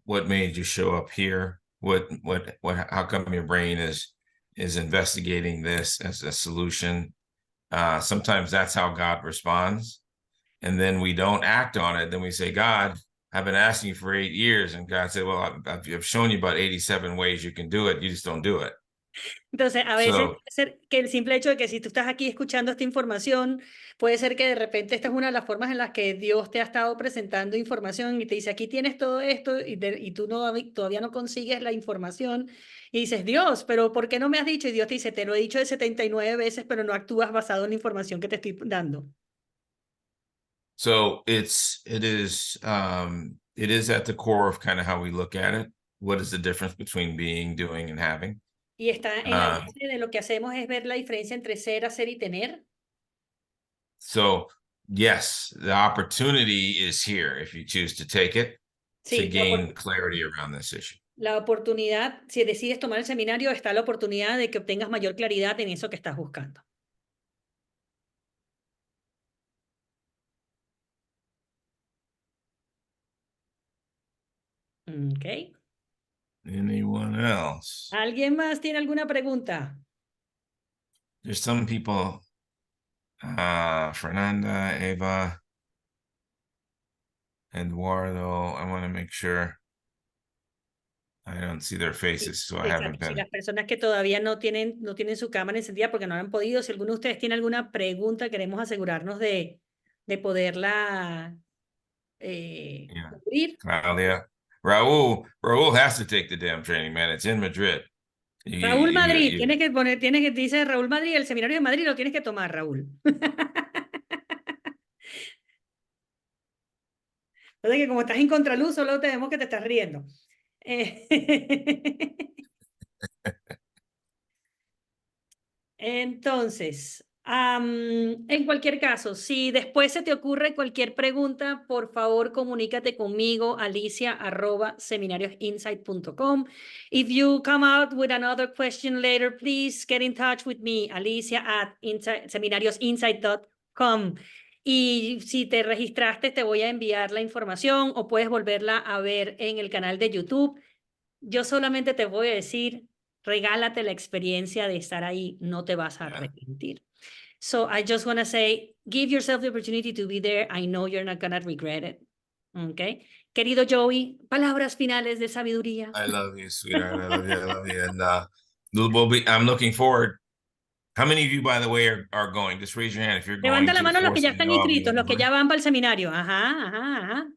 what made you show up here? How come your brain is investigating this as a solution? Sometimes that's how God responds. And then we don't act on it. Then we say, God, I've been asking you for 8 years. And God said, well, I've shown you about 87 ways you can do it. You just don't do it. Entonces, a veces puede ser que el simple hecho de que si tú estás aquí escuchando esta información, Puede ser que de repente esta es una de las formas en las que Dios te ha estado presentando información y te dice, aquí tienes todo esto y tú no, todavía no consigues la información y dices, Dios, pero ¿por qué no me has dicho? Y Dios te dice, te lo he dicho de 79 veces, pero no actúas basado en la información que te estoy dando. So it is at the core of kind of how we look at it. What is the difference between being, doing, and having? Y está en la base de lo que hacemos es ver la diferencia entre ser, hacer y tener. So yes, the opportunity is here if you choose to take it to gain clarity around this issue. La oportunidad, si decides tomar el seminario, está la oportunidad de que obtengas mayor claridad en eso que estás buscando. Okay. Anyone else? ¿Alguien más tiene alguna pregunta? There's some people, Fernanda, Eva, Eduardo. I want to make sure I don't see their faces, so I haven't Si been. las personas que todavía no tienen su cámara encendida porque no han podido, si alguno de ustedes tiene alguna pregunta, queremos asegurarnos de poderla cubrir. Claudia. Raúl has to take the damn training, man. It's in Madrid. Raúl Madrid, dice Raúl Madrid, el seminario de Madrid lo tienes que tomar, Raúl. O sea que como estás en contraluz, solo tenemos que te estás riendo. Entonces, en cualquier caso, si después se te ocurre cualquier pregunta, por favor, comunícate conmigo, alicia@seminariosinsight.com. If you come out with another question later, please get in touch with me, alicia@seminariosinsight.com. Y si te registraste, te voy a enviar la información o puedes volverla a ver en el canal de YouTube. Yo solamente te voy a decir, regálate la experiencia de estar ahí, no te vas a arrepentir. So I just want to say, give yourself the opportunity to be there. I know you're not going to regret it. Okay. Querido Joey, palabras finales de sabiduría. I love you, sweetheart. I love you. I love you. And I'm looking forward. How many of you, by the way, are going? Just raise your hand if you're going. Levanta la mano los que ya están inscritos, los que ya van para el seminario. Ajá.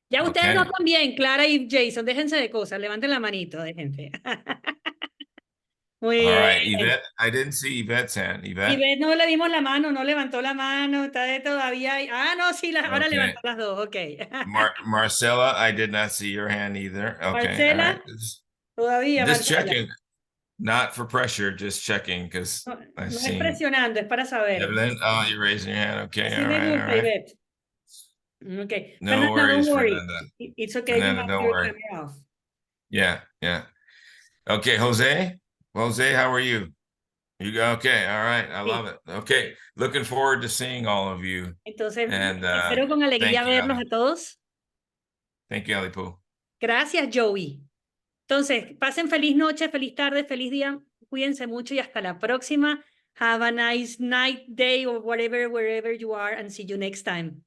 Ya ustedes no también, Clara y Jason, déjense de cosas, levanten la manito, déjense. Muy bien. All right, Yvette, I didn't see Yvette's hand. Yvette no le dimos la mano, no levantó la mano, está de todavía. No, sí, ahora levantó las dos, ok. Marcela, I did not see your hand either. Okay. Marcela, right. todavía. Just Marcela. checking. Not for pressure, just checking because no es presionando, es para saber. Evelyn, you're raising your hand. Okay, Sí, all right. Yvette. Okay. No Fernanda, worries, don't worry. Fernanda. It's okay. Fernanda, don't worry. Yeah. Okay, Jose, how are you? You go okay? All right, I love it. Okay, looking forward to seeing all of you. Entonces, espero con alegría verlos a todos. Thank you, Ali Poo. Gracias, Joey. Entonces, pasen feliz noche, feliz tarde, feliz día. Cuídense mucho y hasta la próxima. Have a nice night, day, or whatever, wherever you are, and see you next time.